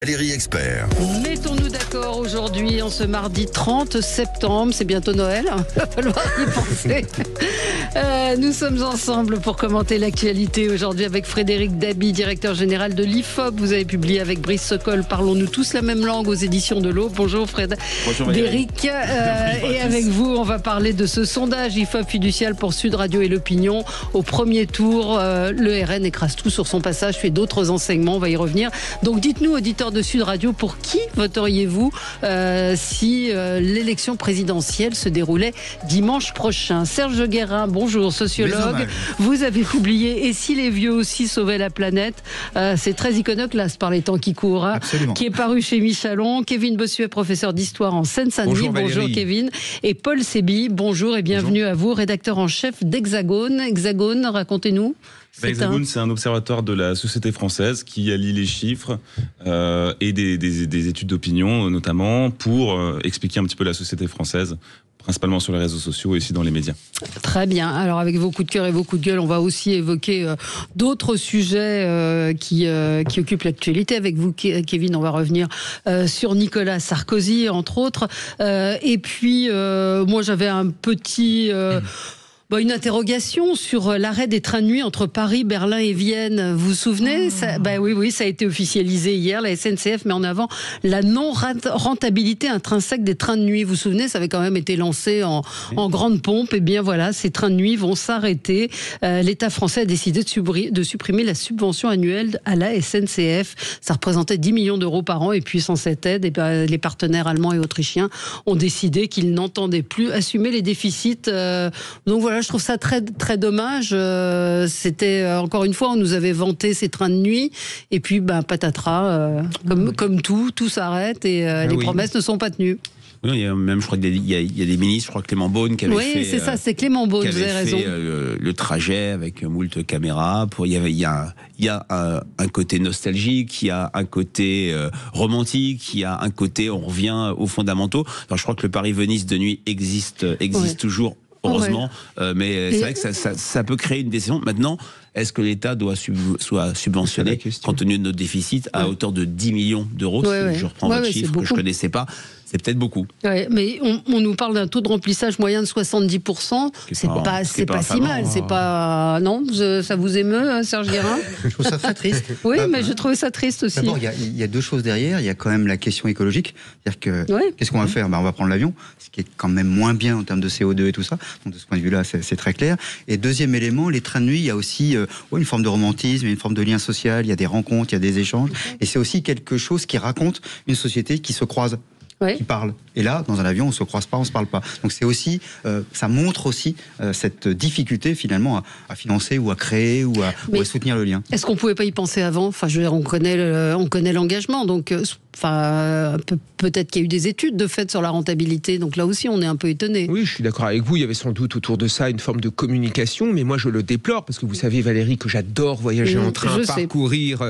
Valérie Expert. Mettons-nous d'accord aujourd'hui, en ce mardi 30 septembre, c'est bientôt Noël, il va falloir y penser. Nous sommes ensemble pour commenter l'actualité aujourd'hui avec Frédéric Dabi, directeur général de l'IFOP. Vous avez publié avec Brice Sokol Parlons-nous tous la même langue aux éditions de l'Aube. Bonjour Fred. Bonjour Valérie. Et avec vous, on va parler de ce sondage IFOP fiducial pour Sud Radio et l'Opinion. Au premier tour, le RN écrase tout sur son passage, fait d'autres enseignements, on va y revenir. Donc dites-nous, auditeurs de Sud Radio, pour qui voteriez-vous si l'élection présidentielle se déroulait dimanche prochain? Serge Guérin, bonjour, sociologue. Vous avez publié Et si les vieux aussi sauvaient la planète? C'est très iconoclaste par les temps qui courent, hein, qui est paru chez Michalon. Kevin Bossuet, professeur d'histoire en Seine-Saint-Denis. Bonjour Kevin. Et Paul Sébi, bonjour et bienvenue à vous, rédacteur en chef d'Hexagone. Hexagone, racontez-nous. Hexagone, c'est un observatoire de la société française qui allie les chiffres et des études d'opinion, notamment, pour expliquer un petit peu la société française, principalement sur les réseaux sociaux et aussi dans les médias. Très bien. Alors, avec vos coups de cœur et vos coups de gueule, on va aussi évoquer d'autres sujets qui occupent l'actualité. Avec vous, Kevin, on va revenir sur Nicolas Sarkozy, entre autres. Et puis, moi, j'avais un petit... une interrogation sur l'arrêt des trains de nuit entre Paris, Berlin et Vienne. Vous vous souvenez? Oui, ça a été officialisé hier. La SNCF met en avant la non-rentabilité intrinsèque des trains de nuit. Vous vous souvenez, ça avait quand même été lancé en grande pompe. Et bien voilà, ces trains de nuit vont s'arrêter. L'État français a décidé de supprimer la subvention annuelle à la SNCF. Ça représentait 10 millions d'euros par an. Et puis sans cette aide, les partenaires allemands et autrichiens ont décidé qu'ils n'entendaient plus assumer les déficits. Donc voilà, je trouve ça très, très dommage. C'était, encore une fois, on nous avait vanté ces trains de nuit, et puis patatras, comme tout s'arrête, et les promesses ne sont pas tenues. Oui, il y a même, je crois qu'il y a des ministres, je crois que Clément Beaune qui avait fait... Oui, c'est ça, c'est Clément Beaune, vous avez raison. Le trajet avec moult caméras. Il y a un côté nostalgique, il y a un côté romantique, il y a un côté, on revient aux fondamentaux. Alors, je crois que le Paris-Venise de nuit existe toujours, heureusement, mais c'est vrai que ça peut créer une décision. Maintenant, est-ce que l'État soit subventionné, compte tenu de nos déficits, à hauteur de 10 millions d'euros? Je reprends votre chiffre que je ne connaissais pas. C'est peut-être beaucoup. Mais on nous parle d'un taux de remplissage moyen de 70%. C'est pas si mal. C'est pas... Non, ça vous émeut, Serge Guérin? Je trouve ça très triste. Oui, mais je trouvais ça triste aussi. D'abord, il y a deux choses derrière. Il y a quand même la question écologique. C'est-à-dire que qu'est-ce qu'on va faire? On va prendre l'avion, ce qui est quand même moins bien en termes de CO2 et tout ça. Donc de ce point de vue-là, c'est très clair. Et deuxième élément, les trains de nuit, il y a aussi une forme de romantisme, une forme de lien social. Il y a des rencontres, il y a des échanges. Et c'est aussi quelque chose qui raconte une société qui se croise. Qui parle. Et là, dans un avion, on ne se croise pas, on ne se parle pas. Donc c'est aussi, ça montre aussi cette difficulté finalement à financer ou à créer ou à soutenir le lien. Est-ce qu'on ne pouvait pas y penser avant? Enfin, je veux dire, on connaît l'engagement, donc peut-être qu'il y a eu des études de fait sur la rentabilité. Donc là aussi, on est un peu étonné. Oui, je suis d'accord avec vous. Il y avait sans doute autour de ça une forme de communication, mais moi je le déplore parce que vous savez, Valérie, que j'adore voyager en train, parcourir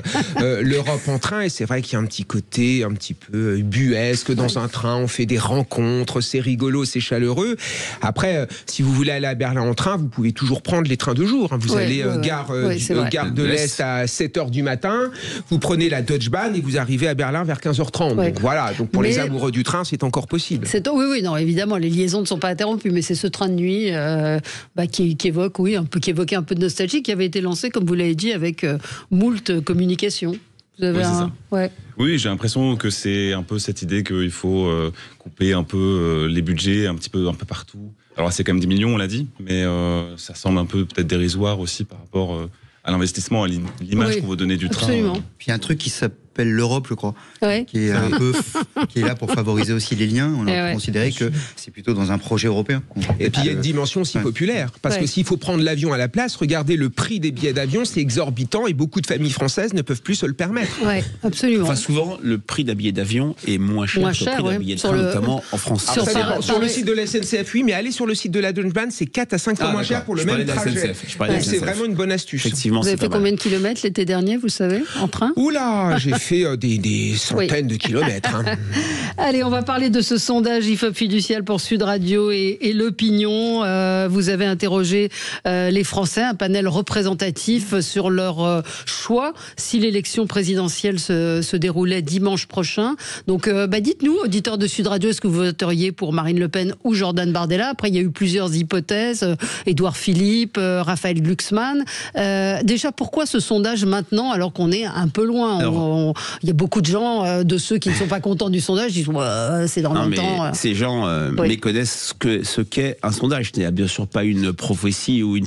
l'Europe en train, et c'est vrai qu'il y a un petit côté un petit peu ubuesque dans un train, on fait des rencontres, c'est rigolo, c'est chaleureux. Après, si vous voulez aller à Berlin en train, vous pouvez toujours prendre les trains de jour. Vous allez gare de l'Est à 7h du matin, vous prenez la Deutsche Bahn et vous arrivez à Berlin vers 15h30. Donc voilà, donc pour les amoureux du train, c'est encore possible. Non, évidemment, les liaisons ne sont pas interrompues, mais c'est ce train de nuit qui évoquait un peu de nostalgie, qui avait été lancé, comme vous l'avez dit, avec moult communication. Oui, j'ai l'impression que c'est un peu cette idée qu'il faut couper un peu les budgets un peu partout. Alors c'est quand même 10 millions, on l'a dit, mais ça semble un peu peut-être dérisoire aussi par rapport à l'investissement, à l'image qu'on veut donner du train. Puis il y a un truc qui s'appelle l'Europe, je crois, qui est là pour favoriser aussi les liens. On a considéré que c'est plutôt dans un projet européen. Et puis il y a une dimension aussi populaire, parce que s'il faut prendre l'avion à la place, regardez le prix des billets d'avion, c'est exorbitant et beaucoup de familles françaises ne peuvent plus se le permettre. Oui, absolument. Enfin, souvent, le prix d'un billet d'avion est moins cher que le prix d'un billet de train, notamment en France. Sur le site de la SNCF, oui, mais allez sur le site de la Deutsche Bahn, c'est 4 à 5 fois moins cher pour le même trajet. C'est vraiment une bonne astuce. Vous avez fait combien de kilomètres l'été dernier, vous savez, en train? Oula, j'ai fait fait des centaines de kilomètres. Hein. Allez, on va parler de ce sondage IFOP Fiducial pour Sud Radio et l'opinion. Vous avez interrogé les Français, un panel représentatif sur leur choix si l'élection présidentielle se déroulait dimanche prochain. Donc, dites-nous, auditeurs de Sud Radio, est-ce que vous voteriez pour Marine Le Pen ou Jordan Bardella? Après, il y a eu plusieurs hypothèses. Édouard Philippe, Raphaël Glucksmann. Déjà, pourquoi ce sondage maintenant, alors qu'on est un peu loin? Il y a beaucoup de gens, de ceux qui ne sont pas contents du sondage, disent c'est dans longtemps. Ces gens méconnaissent ce qu'est un sondage. Il n'y a bien sûr pas une prophétie ou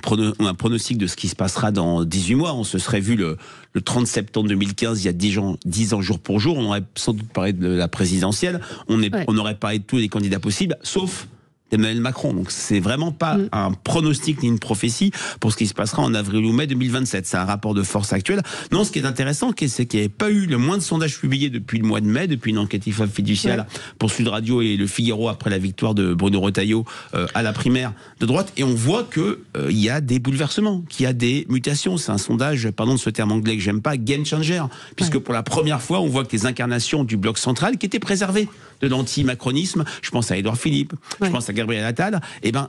un pronostic de ce qui se passera dans 18 mois. On se serait vu le 30 septembre 2015, il y a 10 ans jour pour jour. On aurait sans doute parlé de la présidentielle. On aurait parlé de tous les candidats possibles, sauf Emmanuel Macron. Donc c'est vraiment pas un pronostic ni une prophétie pour ce qui se passera en avril ou mai 2027. C'est un rapport de force actuel. Non, ce qui est intéressant, c'est qu'il n'y avait pas eu le moins de sondages publiés depuis le mois de mai, depuis une enquête IFOP Fiducial pour Sud Radio et Le Figaro après la victoire de Bruno Retailleau à la primaire de droite. Et on voit que il y a des bouleversements, qu'il y a des mutations. C'est un sondage, pardon de ce terme anglais que j'aime pas, game changer, puisque pour la première fois, on voit que les incarnations du bloc central qui étaient préservées de l'anti-macronisme, je pense à Édouard Philippe, je pense à Gabriel Attal,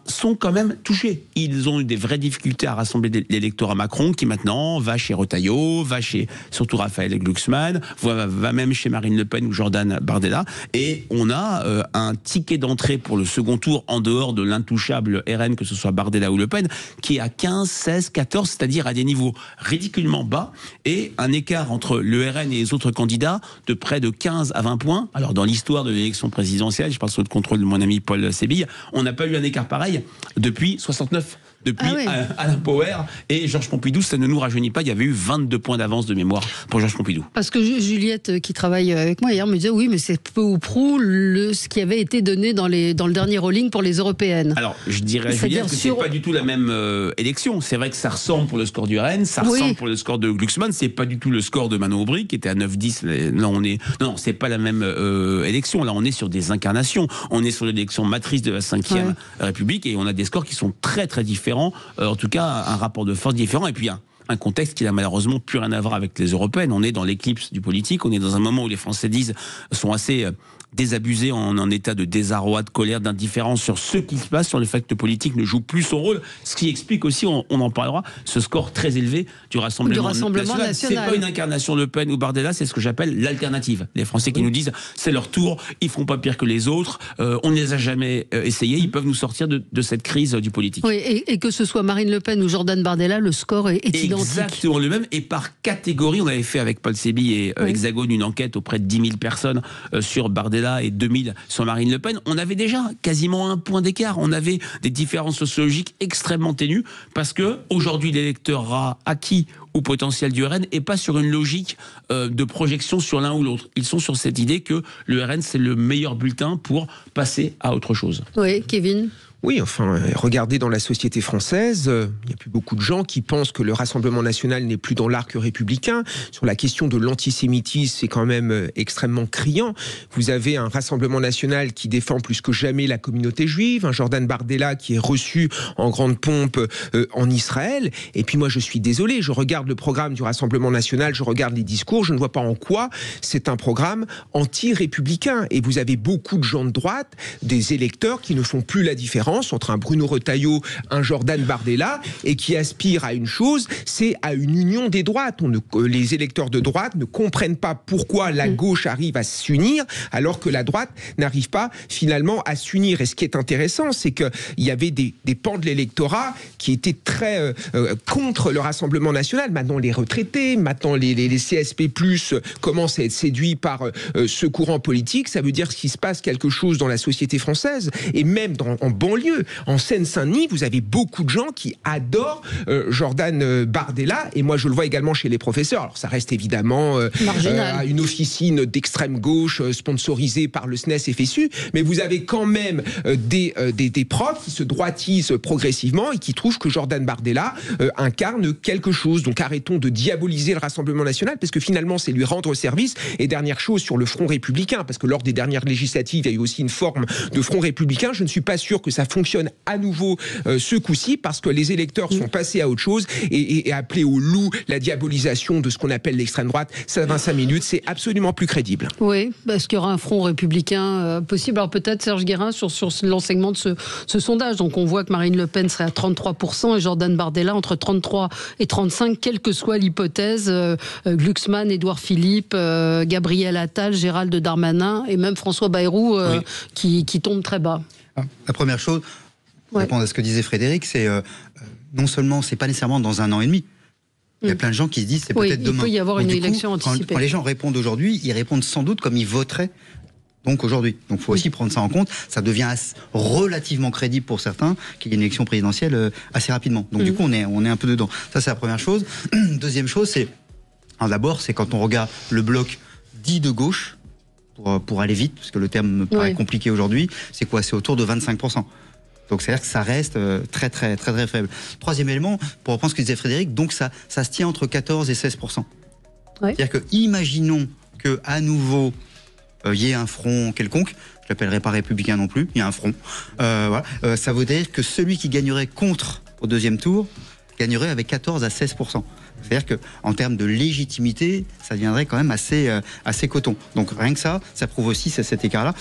sont quand même touchés. Ils ont eu des vraies difficultés à rassembler l'électorat Macron qui maintenant va chez Retailleau, va chez surtout Raphaël Glucksmann, va même chez Marine Le Pen ou Jordan Bardella. Et on a un ticket d'entrée pour le second tour en dehors de l'intouchable RN, que ce soit Bardella ou Le Pen, qui est à 15, 16, 14, c'est-à-dire à des niveaux ridiculement bas, et un écart entre le RN et les autres candidats de près de 15 à 20 points. Alors dans l'histoire de l'élection présidentielle, je parle sous le contrôle de mon ami Paul Sébille, on n'a pas eu un écart pareil depuis 69. Depuis Alain Poher et Georges Pompidou, ça ne nous rajeunit pas. Il y avait eu 22 points d'avance de mémoire pour Georges Pompidou. Parce que Juliette, qui travaille avec moi hier, me disait oui, mais c'est peu ou prou ce qui avait été donné dans le dernier rolling pour les européennes. Alors, je dirais, Juliette, que c'est pas du tout la même élection. C'est vrai que ça ressemble pour le score du RN, ça ressemble pour le score de Glucksmann. C'est pas du tout le score de Manon Aubry qui était à 9-10. Non, c'est pas la même élection. Là, on est sur des incarnations. On est sur l'élection matrice de la 5e République et on a des scores qui sont très très différents. En tout cas, un rapport de force différent. Et puis, un contexte qui n'a malheureusement plus rien à voir avec les européennes. On est dans l'éclipse du politique. On est dans un moment où les Français sont assez désabusés, en état de désarroi, de colère, d'indifférence sur ce qui se passe, sur le fait que le politique ne joue plus son rôle. Ce qui explique aussi, on en parlera, ce score très élevé du Rassemblement national. C'est pas une incarnation Le Pen ou Bardella, c'est ce que j'appelle l'alternative. Les Français qui nous disent, c'est leur tour, ils feront pas pire que les autres, on ne les a jamais essayés, ils peuvent nous sortir de cette crise du politique. Oui, et que ce soit Marine Le Pen ou Jordan Bardella, le score est identique. Exactement le même, et par catégorie, on avait fait avec Paul Sébille et Hexagone une enquête auprès de 10 000 personnes sur Bardella et 2000 sur Marine Le Pen. On avait déjà quasiment un point d'écart. On avait des différences sociologiques extrêmement ténues parce que aujourd'hui l'électorat acquis ou potentiel du RN et pas sur une logique de projection sur l'un ou l'autre. Ils sont sur cette idée que le RN c'est le meilleur bulletin pour passer à autre chose. Oui, Kevin. Oui, enfin, regardez dans la société française, il n'y a plus beaucoup de gens qui pensent que le Rassemblement national n'est plus dans l'arc républicain. Sur la question de l'antisémitisme, c'est quand même extrêmement criant. Vous avez un Rassemblement national qui défend plus que jamais la communauté juive, un Jordan Bardella qui est reçu en grande pompe en Israël. Et puis moi, je suis désolé, je regarde le programme du Rassemblement national, je regarde les discours, je ne vois pas en quoi c'est un programme anti-républicain. Et vous avez beaucoup de gens de droite, des électeurs qui ne font plus la différence entre un Bruno Retailleau, un Jordan Bardella, et qui aspire à une chose, c'est à une union des droites. Les électeurs de droite ne comprennent pas pourquoi la gauche arrive à s'unir, alors que la droite n'arrive pas finalement à s'unir. Et ce qui est intéressant, c'est qu'il y avait des pans de l'électorat qui étaient très contre le Rassemblement national. Maintenant, les retraités, maintenant les CSP+, commencent à être séduits par ce courant politique. Ça veut dire qu'il se passe quelque chose dans la société française, et même en banlieue. En Seine-Saint-Denis, vous avez beaucoup de gens qui adorent Jordan Bardella, et moi je le vois également chez les professeurs. Alors ça reste évidemment une officine d'extrême gauche sponsorisée par le SNES FSU, mais vous avez quand même des profs qui se droitisent progressivement et qui trouvent que Jordan Bardella incarne quelque chose. Donc arrêtons de diaboliser le Rassemblement national, parce que finalement c'est lui rendre service. Et dernière chose sur le Front républicain, parce que lors des dernières législatives il y a eu aussi une forme de Front républicain, je ne suis pas sûr que ça fonctionne à nouveau ce coup-ci, parce que les électeurs sont passés à autre chose et appelés au loup la diabolisation de ce qu'on appelle l'extrême droite. Ça, 25 minutes, c'est absolument plus crédible. Oui, parce qu'il y aura un front républicain possible. Alors peut-être Serge Guérin sur l'enseignement de ce sondage. Donc on voit que Marine Le Pen serait à 33% et Jordan Bardella entre 33 et 35, quelle que soit l'hypothèse. Glucksmann, Édouard Philippe, Gabriel Attal, Gérald Darmanin et même François Bayrou qui tombe très bas. La première chose, pour répondre à ce que disait Frédéric, c'est non seulement c'est pas nécessairement dans 1 an et demi. Il y a plein de gens qui se disent c'est peut-être demain. Il peut y avoir une élection anticipée. Quand les gens répondent aujourd'hui, ils répondent sans doute comme ils voteraient donc aujourd'hui. Donc il faut aussi prendre ça en compte. Ça devient relativement crédible pour certains qu'il y ait une élection présidentielle assez rapidement. Donc du coup on est un peu dedans. Ça c'est la première chose. Deuxième chose, c'est d'abord c'est quand on regarde le bloc dit de gauche pour aller vite, parce que le terme me paraît compliqué aujourd'hui. C'est quoi? C'est autour de 25%. Donc c'est-à-dire que ça reste très très très très faible. Troisième élément, pour reprendre ce que disait Frédéric, donc ça se tient entre 14 et 16%. C'est-à-dire que imaginons que à nouveau il y ait un front quelconque, je l'appellerai pas républicain non plus, il y a un front. Ça veut dire que celui qui gagnerait contre au deuxième tour gagnerait avec 14 à 16%. C'est-à-dire qu'en termes de légitimité, ça deviendrait quand même assez coton. Donc rien que ça prouve aussi cet écart-là.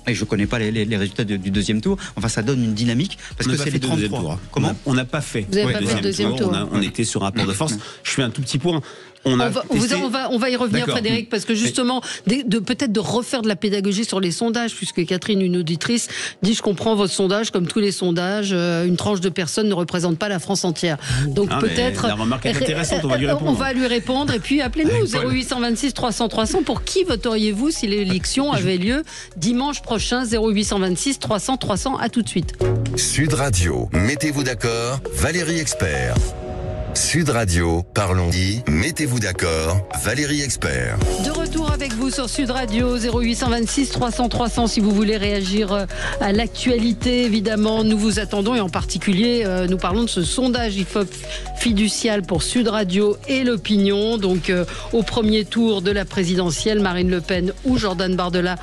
Et je ne connais pas les résultats du deuxième tour. Enfin, ça donne une dynamique parce que c'est les 33. Comment ? On n'a pas fait le deuxième tour. On était sur un rapport de force. Je fais un tout petit point. On va y revenir, Frédéric, parce que justement, peut-être de refaire de la pédagogie sur les sondages, puisque Catherine, une auditrice, dit je comprends votre sondage, comme tous les sondages, une tranche de personnes ne représente pas la France entière. Donc peut-être. La remarque est intéressante, on va lui répondre. On va lui répondre, et puis appelez-nous 0826 300 300. Pour qui voteriez-vous si l'élection avait lieu dimanche prochain? 0826 300 300. À tout de suite. Sud Radio, mettez-vous d'accord, Valérie Expert. Sud Radio, parlons-y, mettez-vous d'accord, Valérie Expert. De retour avec vous sur Sud Radio, 0826 300 300 si vous voulez réagir à l'actualité. Évidemment, nous vous attendons et en particulier, nous parlons de ce sondage IFOP fiducial pour Sud Radio et l'opinion. Donc, au premier tour de la présidentielle, Marine Le Pen ou Jordan Bardella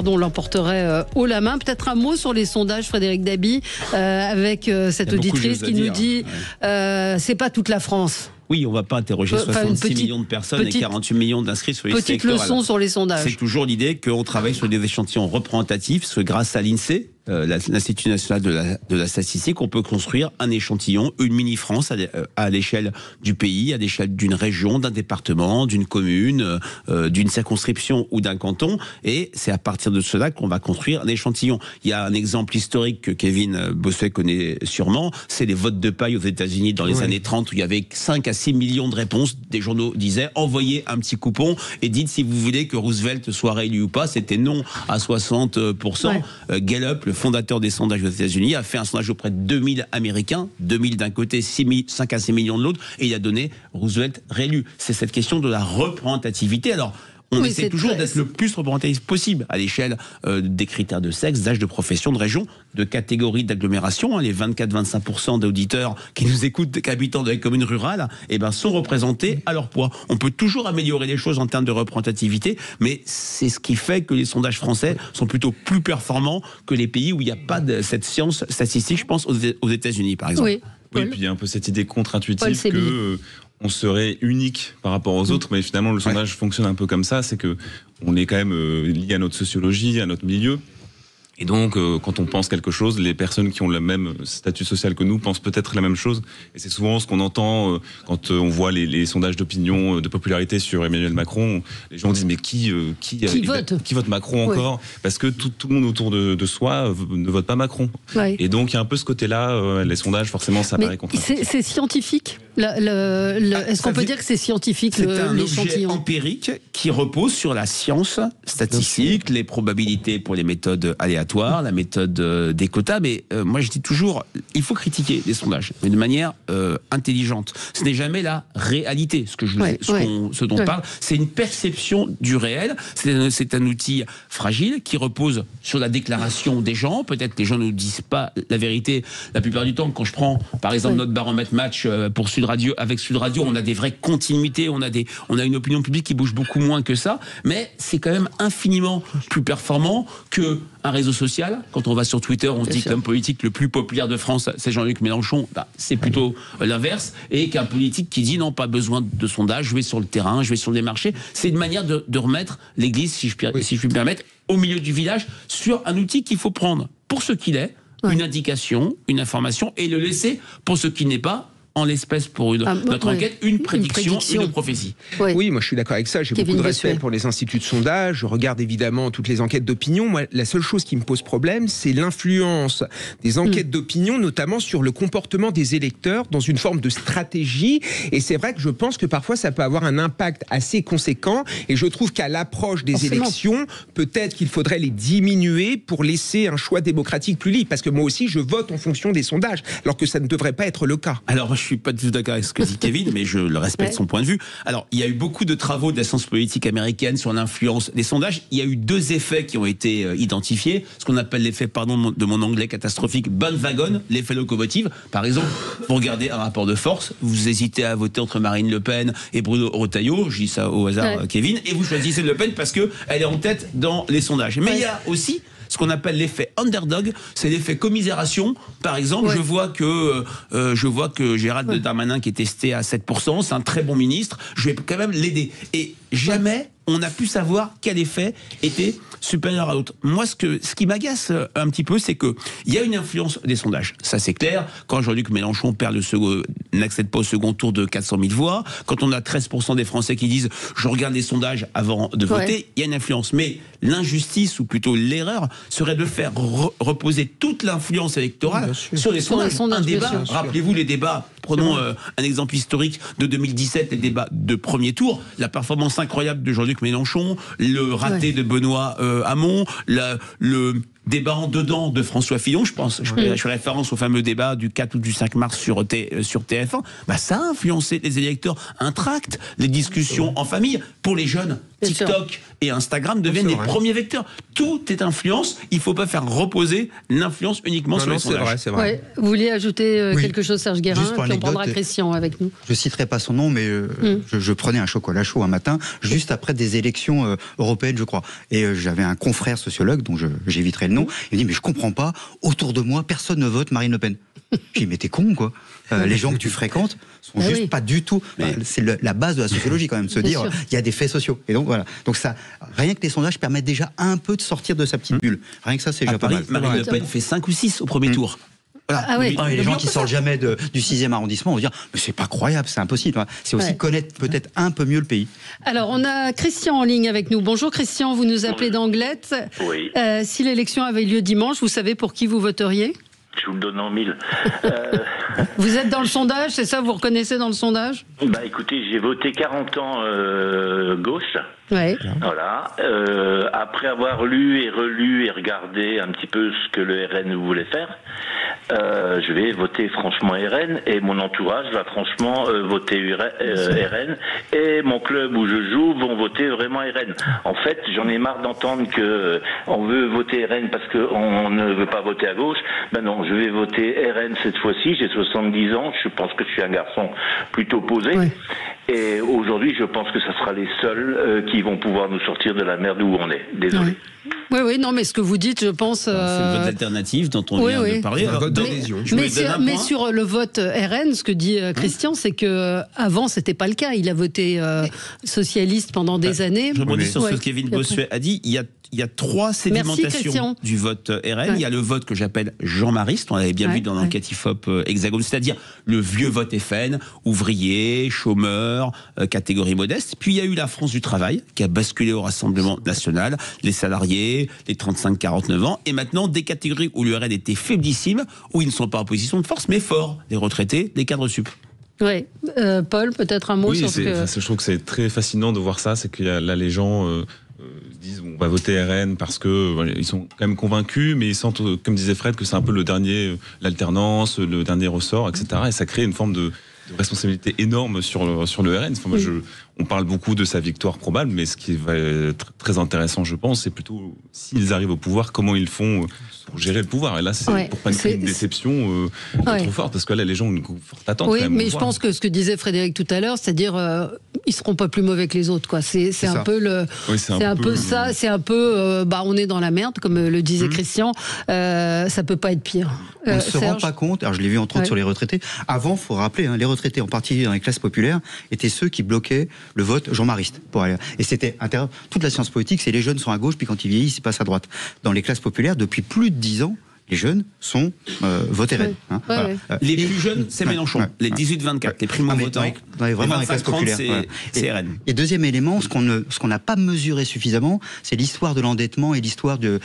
l'emporterait haut la main. Peut-être un mot sur les sondages, Frédéric Dabi, avec cette auditrice qui nous dit c'est pas toute la France. Oui, on ne va pas interroger 66 millions de personnes et 48 millions d'inscrits sur les listes électorales. Petite leçon sur les sondages. C'est toujours l'idée qu'on travaille sur des échantillons représentatifs, parce que grâce à l'INSEE, l'Institut national de la statistique, on peut construire un échantillon, une mini-France à l'échelle du pays, à l'échelle d'une région, d'un département, d'une commune, d'une circonscription ou d'un canton. Et c'est à partir de cela qu'on va construire un échantillon. Il y a un exemple historique que Kevin Bossuet connaît sûrement, c'est les votes de paille aux États-Unis dans les années 30, où il y avait 5 à 6 millions de réponses. Des journaux disaient envoyez un petit coupon et dites si vous voulez que Roosevelt soit réélu ou pas. C'était non à 60%. Gallup, le fondateur des sondages aux États-Unis, a fait un sondage auprès de 2000 Américains, 2000 d'un côté, 5 à 6 millions de l'autre, et il a donné Roosevelt réélu. C'est cette question de la représentativité. Alors, on essaie toujours d'être le plus représentatif possible à l'échelle des critères de sexe, d'âge, de profession, de région, de catégorie d'agglomération. Les 24-25% d'auditeurs qui nous écoutent, qu'habitants de la commune rurale, sont représentés à leur poids. On peut toujours améliorer les choses en termes de représentativité, mais c'est ce qui fait que les sondages français sont plutôt plus performants que les pays où il n'y a pas de cette science statistique, je pense aux États-Unis par exemple. Oui, puis il y a un peu cette idée contre-intuitive que on serait unique par rapport aux autres, mais finalement le sondage fonctionne un peu comme ça, c'est que on est quand même lié à notre sociologie, à notre milieu. Et donc, quand on pense quelque chose, les personnes qui ont le même statut social que nous pensent peut-être la même chose. Et c'est souvent ce qu'on entend quand on voit les sondages d'opinion, de popularité sur Emmanuel Macron. Les gens disent mais qui vote Macron encore ? Parce que tout le monde autour de soi ne vote pas Macron. Et donc il y a un peu ce côté-là. Les sondages, forcément, ça paraît contre-intuitif. C'est scientifique. Est-ce qu'on peut dire que c'est scientifique l'échantillon ? C'est un objet empirique qui repose sur la science statistique, les probabilités pour les méthodes aléatoires, la méthode des quotas, mais moi je dis toujours, il faut critiquer les sondages, mais de manière intelligente. Ce n'est jamais la réalité, ce dont on parle, c'est une perception du réel, c'est un outil fragile qui repose sur la déclaration des gens, peut-être les gens ne nous disent pas la vérité la plupart du temps. Quand je prends par exemple notre baromètre match pour Sud Radio, on a des vraies continuités, on a une opinion publique qui bouge beaucoup moins que ça, mais c'est quand même infiniment plus performant que un réseau social. Quand on va sur Twitter, on se dit que l'homme politique le plus populaire de France, c'est Jean-Luc Mélenchon. C'est plutôt l'inverse. Et qu'un politique qui dit non, pas besoin de sondage, je vais sur le terrain, je vais sur des marchés. C'est une manière de remettre l'église, si je puis me permettre, au milieu du village, sur un outil qu'il faut prendre pour ce qu'il est, une indication, une information, et le laisser pour ce qu'il n'est pas, en l'espèce pour notre enquête, une prédiction, une prophétie. Oui, moi je suis d'accord avec ça. J'ai beaucoup de respect pour les instituts de sondage. Je regarde évidemment toutes les enquêtes d'opinion. Moi, la seule chose qui me pose problème, c'est l'influence des enquêtes d'opinion, notamment sur le comportement des électeurs dans une forme de stratégie. Et c'est vrai que je pense que parfois ça peut avoir un impact assez conséquent. Et je trouve qu'à l'approche des élections, peut-être qu'il faudrait les diminuer pour laisser un choix démocratique plus libre. Parce que moi aussi, je vote en fonction des sondages, alors que ça ne devrait pas être le cas. Alors, je suis pas du tout d'accord avec ce que dit Kevin, mais je le respecte son point de vue. Alors, il y a eu beaucoup de travaux de la science politique américaine sur l'influence des sondages. Il y a eu 2 effets qui ont été identifiés. Ce qu'on appelle l'effet, pardon de mon anglais catastrophique, bandwagon, l'effet locomotive. Par exemple, vous regardez un rapport de force, vous hésitez à voter entre Marine Le Pen et Bruno Retailleau, je dis ça au hasard, Kevin, et vous choisissez Le Pen parce qu'elle est en tête dans les sondages. Mais il y a aussi ce qu'on appelle l'effet underdog, c'est l'effet commisération. Par exemple, je vois que Gérald Darmanin qui est testé à 7%, c'est un très bon ministre, je vais quand même l'aider. Et jamais on n'a pu savoir quel effet était supérieur à l'autre. Moi, ce qui m'agace un petit peu, c'est qu'il y a une influence des sondages. Ça, c'est clair. Quand Jean-Luc Mélenchon n'accède pas au second tour de 400 000 voix, quand on a 13% des Français qui disent « je regarde les sondages avant de voter », il y a une influence. Mais l'injustice, ou plutôt l'erreur, serait de faire reposer toute l'influence électorale sur les sondages. Un débat, rappelez-vous les débats, prenons un exemple historique de 2017, les débats de premier tour, la performance incroyable de Jean-Luc Mélenchon, le raté de Benoît Hamon, le débat en dedans de François Fillon, je pense, je fais référence au fameux débat du 4 ou du 5 mars sur TF1, ça a influencé les électeurs, un tract, les discussions en famille. Pour les jeunes, TikTok et Instagram deviennent les premiers vecteurs. Tout est influence, il ne faut pas faire reposer l'influence uniquement sur les sondages. C'est vrai. Vous vouliez ajouter quelque chose, Serge Guérin, puis on prendra Christian avec nous. Je ne citerai pas son nom, mais je prenais un chocolat chaud un matin, juste après des élections européennes, je crois. Et j'avais un confrère sociologue, dont j'éviterai le nom, il me dit, mais je comprends pas, autour de moi, personne ne vote Marine Le Pen. J'ai dit, mais t'es con, quoi. Les gens que tu fréquentes sont juste pas du tout... c'est la base de la sociologie, quand même, se dire, il y a des faits sociaux. Et donc, voilà. Donc ça, rien que les sondages permettent déjà un peu de sortir de sa petite bulle. Rien que ça, c'est déjà pas mal. Marine Le Pen fait 5 ou 6 au premier tour. Voilà. Et les gens qui sortent jamais du 6e arrondissement vont dire mais c'est pas croyable, c'est impossible. C'est aussi connaître peut-être un peu mieux le pays. Alors on a Christian en ligne avec nous. Bonjour Christian, vous nous appelez d'Anglet. Oui. Si l'élection avait lieu dimanche, vous savez pour qui vous voteriez ? Je vous le donne en 1000. Vous êtes dans le sondage, c'est ça? Vous reconnaissez dans le sondage? Bah écoutez, j'ai voté 40 ans gauche. Ouais. Voilà. Après avoir lu et relu et regardé un petit peu ce que le RN voulait faire, je vais voter franchement RN et mon entourage va franchement voter RN et mon club où je joue vont voter vraiment RN. En fait, j'en ai marre d'entendre que on veut voter RN parce qu'on ne veut pas voter à gauche. Ben non, je vais voter RN cette fois-ci. J'ai 70 ans. Je pense que je suis un garçon plutôt posé. Oui. Et aujourd'hui, je pense que ça sera les seuls qui vont pouvoir nous sortir de la merde où on est. Désolé. Oui, non, mais ce que vous dites, je pense... C'est le vote alternatif dont on vient de parler. Alors, vote d'adhésion. Mais sur le vote RN, ce que dit Christian, c'est que avant c'était pas le cas. Il a voté socialiste pendant des années. Je rebondis sur ce que Kevin Bossuet a dit. Il y a 3 sédimentations du vote RN. Il y a le vote que j'appelle jean-mariste, on l'avait bien vu dans l'enquête IFOP Hexagone, c'est-à-dire le vieux vote FN, ouvrier, chômeur, catégorie modeste. Puis il y a eu la France du travail, qui a basculé au Rassemblement national, les salariés, les 35-49 ans, et maintenant des catégories où le RN était faiblissime, où ils ne sont pas en position de force, mais forts, les retraités, les cadres sup. Oui, Paul, peut-être un mot sur ce que... Je trouve que c'est très fascinant de voir ça, c'est que là les gens... disent on va voter RN parce que ils sont quand même convaincus, mais ils sentent, comme disait Fred, que c'est un peu le dernier, l'alternance, le dernier ressort, etc. Et ça crée une forme de responsabilité énorme sur le RN. Enfin, moi, on parle beaucoup de sa victoire probable, mais ce qui va être très intéressant, je pense, c'est plutôt s'ils arrivent au pouvoir, comment ils font pour gérer le pouvoir. Et là, c'est pour pas une déception trop forte, parce que là, les gens ont une forte attente. Oui, mais je pense que ce que disait Frédéric tout à l'heure, c'est-à-dire ils seront pas plus mauvais que les autres, quoi. C'est un peu le, c'est un peu ça, c'est un peu, on est dans la merde, comme le disait Christian. Ça peut pas être pire. On ne se rend pas compte. Alors je l'ai vu entre autres sur les retraités. Avant, faut rappeler, les retraités, en particulier dans les classes populaires, étaient ceux qui bloquaient le vote jean-mariste pour aller. Et c'était intéressant. Toute la science politique, c'est les jeunes sont à gauche, puis quand ils vieillissent, ils passent à droite. Dans les classes populaires, depuis plus de 10 ans, les jeunes sont votés RN. Les plus jeunes, c'est Mélenchon. Les 18-24, les primo-votants. Vraiment dans les classes populaires. C'est RN. Et deuxième élément, ce qu'on n'a pas mesuré suffisamment, c'est l'histoire de l'endettement et l'histoire de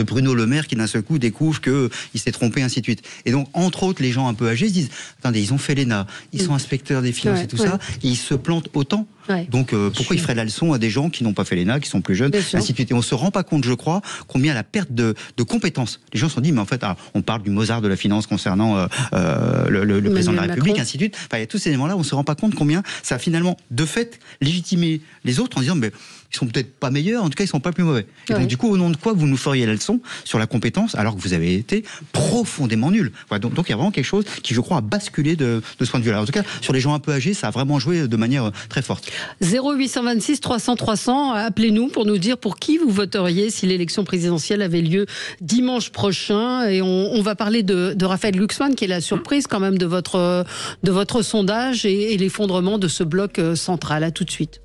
Bruno Le Maire qui d'un seul coup découvre qu'il s'est trompé, ainsi de suite. Et donc, entre autres, les gens un peu âgés se disent, attendez, ils ont fait l'ENA, ils sont inspecteurs des finances et tout ça, et ils se plantent autant. Donc pourquoi ils feraient la leçon à des gens qui n'ont pas fait l'ENA, qui sont plus jeunes, ainsi de suite. Et on se rend pas compte, je crois, combien la perte de compétences. Les gens se sont dit, mais en fait, on parle du Mozart de la finance concernant le président de la République, ainsi de suite. Enfin, il y a tous ces éléments-là, on se rend pas compte combien ça a finalement, de fait, légitimé les autres en disant, mais ils sont peut-être pas meilleurs, en tout cas ils sont pas plus mauvais. Et donc du coup, au nom de quoi vous nous feriez la leçon sur la compétence alors que vous avez été profondément nul. Voilà, donc il y a vraiment quelque chose qui, je crois, a basculé de ce point de vue-là. En tout cas, sur les gens un peu âgés, ça a vraiment joué de manière très forte. 0826 300 300, appelez-nous pour nous dire pour qui vous voteriez si l'élection présidentielle avait lieu dimanche prochain. Et on va parler de Raphaël Glucksmann, qui est la surprise quand même de votre sondage et l'effondrement de ce bloc central. À tout de suite.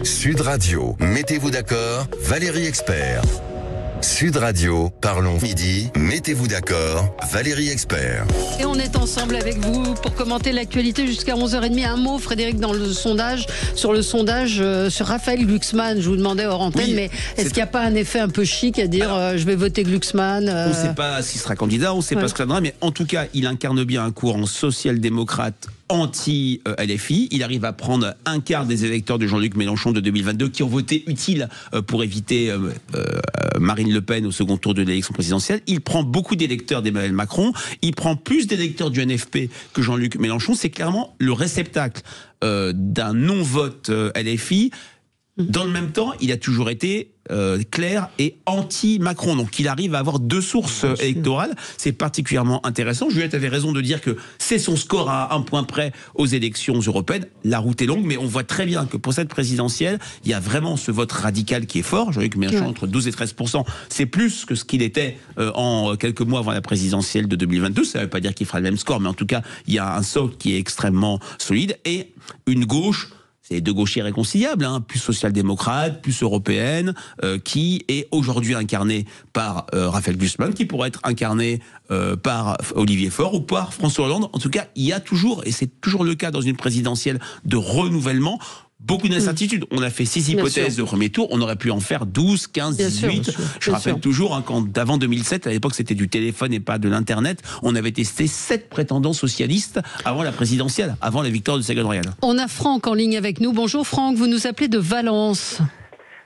Sud Radio, mettez-vous d'accord, Valérie Expert. Sud Radio, parlons midi, mettez-vous d'accord, Valérie Expert. Et on est ensemble avec vous pour commenter l'actualité jusqu'à 11h30. Un mot, Frédéric, sur le sondage sur Raphaël Glucksmann. Je vous demandais hors antenne, mais est-ce qu'il n'y a pas un effet un peu chic à dire je vais voter Glucksmann On ne sait pas s'il sera candidat, on ne sait pas ce que ça donnera, mais en tout cas, il incarne bien un courant social-démocrate anti-LFI. Il arrive à prendre un quart des électeurs de Jean-Luc Mélenchon de 2022 qui ont voté utile pour éviter Marine Le Pen au second tour de l'élection présidentielle. Il prend beaucoup d'électeurs d'Emmanuel Macron. Il prend plus d'électeurs du NFP que Jean-Luc Mélenchon. C'est clairement le réceptacle d'un non-vote LFI. Dans le même temps, il a toujours été clair et anti-Macron. Donc il arrive à avoir deux sources électorales. C'est particulièrement intéressant. Juliette avait raison de dire que c'est son score à un point près aux élections européennes. La route est longue, mais on voit très bien que pour cette présidentielle, il y a vraiment ce vote radical qui est fort. Je vois que Mélenchon entre 12 et 13%, c'est plus que ce qu'il était en quelques mois avant la présidentielle de 2022. Ça ne veut pas dire qu'il fera le même score, mais en tout cas, il y a un socle qui est extrêmement solide et une gauche. C'est deux gauchers réconciliables, plus social-démocrate, plus européenne, qui est aujourd'hui incarnée par Raphaël Glucksmann, qui pourrait être incarné par Olivier Faure ou par François Hollande. En tout cas, il y a toujours, et c'est toujours le cas dans une présidentielle de renouvellement, beaucoup d'incertitudes. On a fait 6 hypothèses de premier tour, on aurait pu en faire 12, 15, 18. Je rappelle toujours, quand d'avant 2007, à l'époque c'était du téléphone et pas de l'internet, on avait testé 7 prétendants socialistes avant la présidentielle, avant la victoire de Ségolène Royal. On a Franck en ligne avec nous. Bonjour Franck, vous nous appelez de Valence.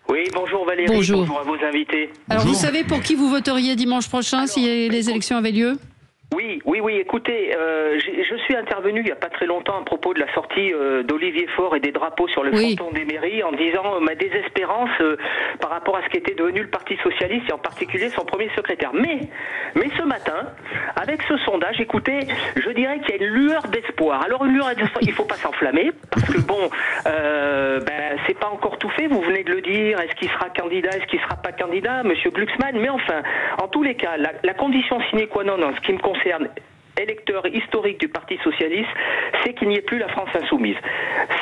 Oui, bonjour Valérie, bonjour à vos invités. Alors vous savez pour qui vous voteriez dimanche prochain si les élections avaient lieu ? Oui, écoutez, je suis intervenu il n'y a pas très longtemps à propos de la sortie d'Olivier Faure et des drapeaux sur le fronton des mairies en disant ma désespérance par rapport à ce qui était devenu le Parti Socialiste et en particulier son premier secrétaire. Mais ce matin, avec ce sondage, écoutez, je dirais qu'il y a une lueur d'espoir. Alors une lueur d'espoir, il ne faut pas s'enflammer parce que c'est pas encore tout fait, vous venez de le dire, est-ce qu'il sera candidat, est-ce qu'il ne sera pas candidat, monsieur Glucksmann, mais enfin, en tous les cas, la condition sine qua non en ce qui me concerne, électeur historique du Parti Socialiste, c'est qu'il n'y ait plus la France insoumise.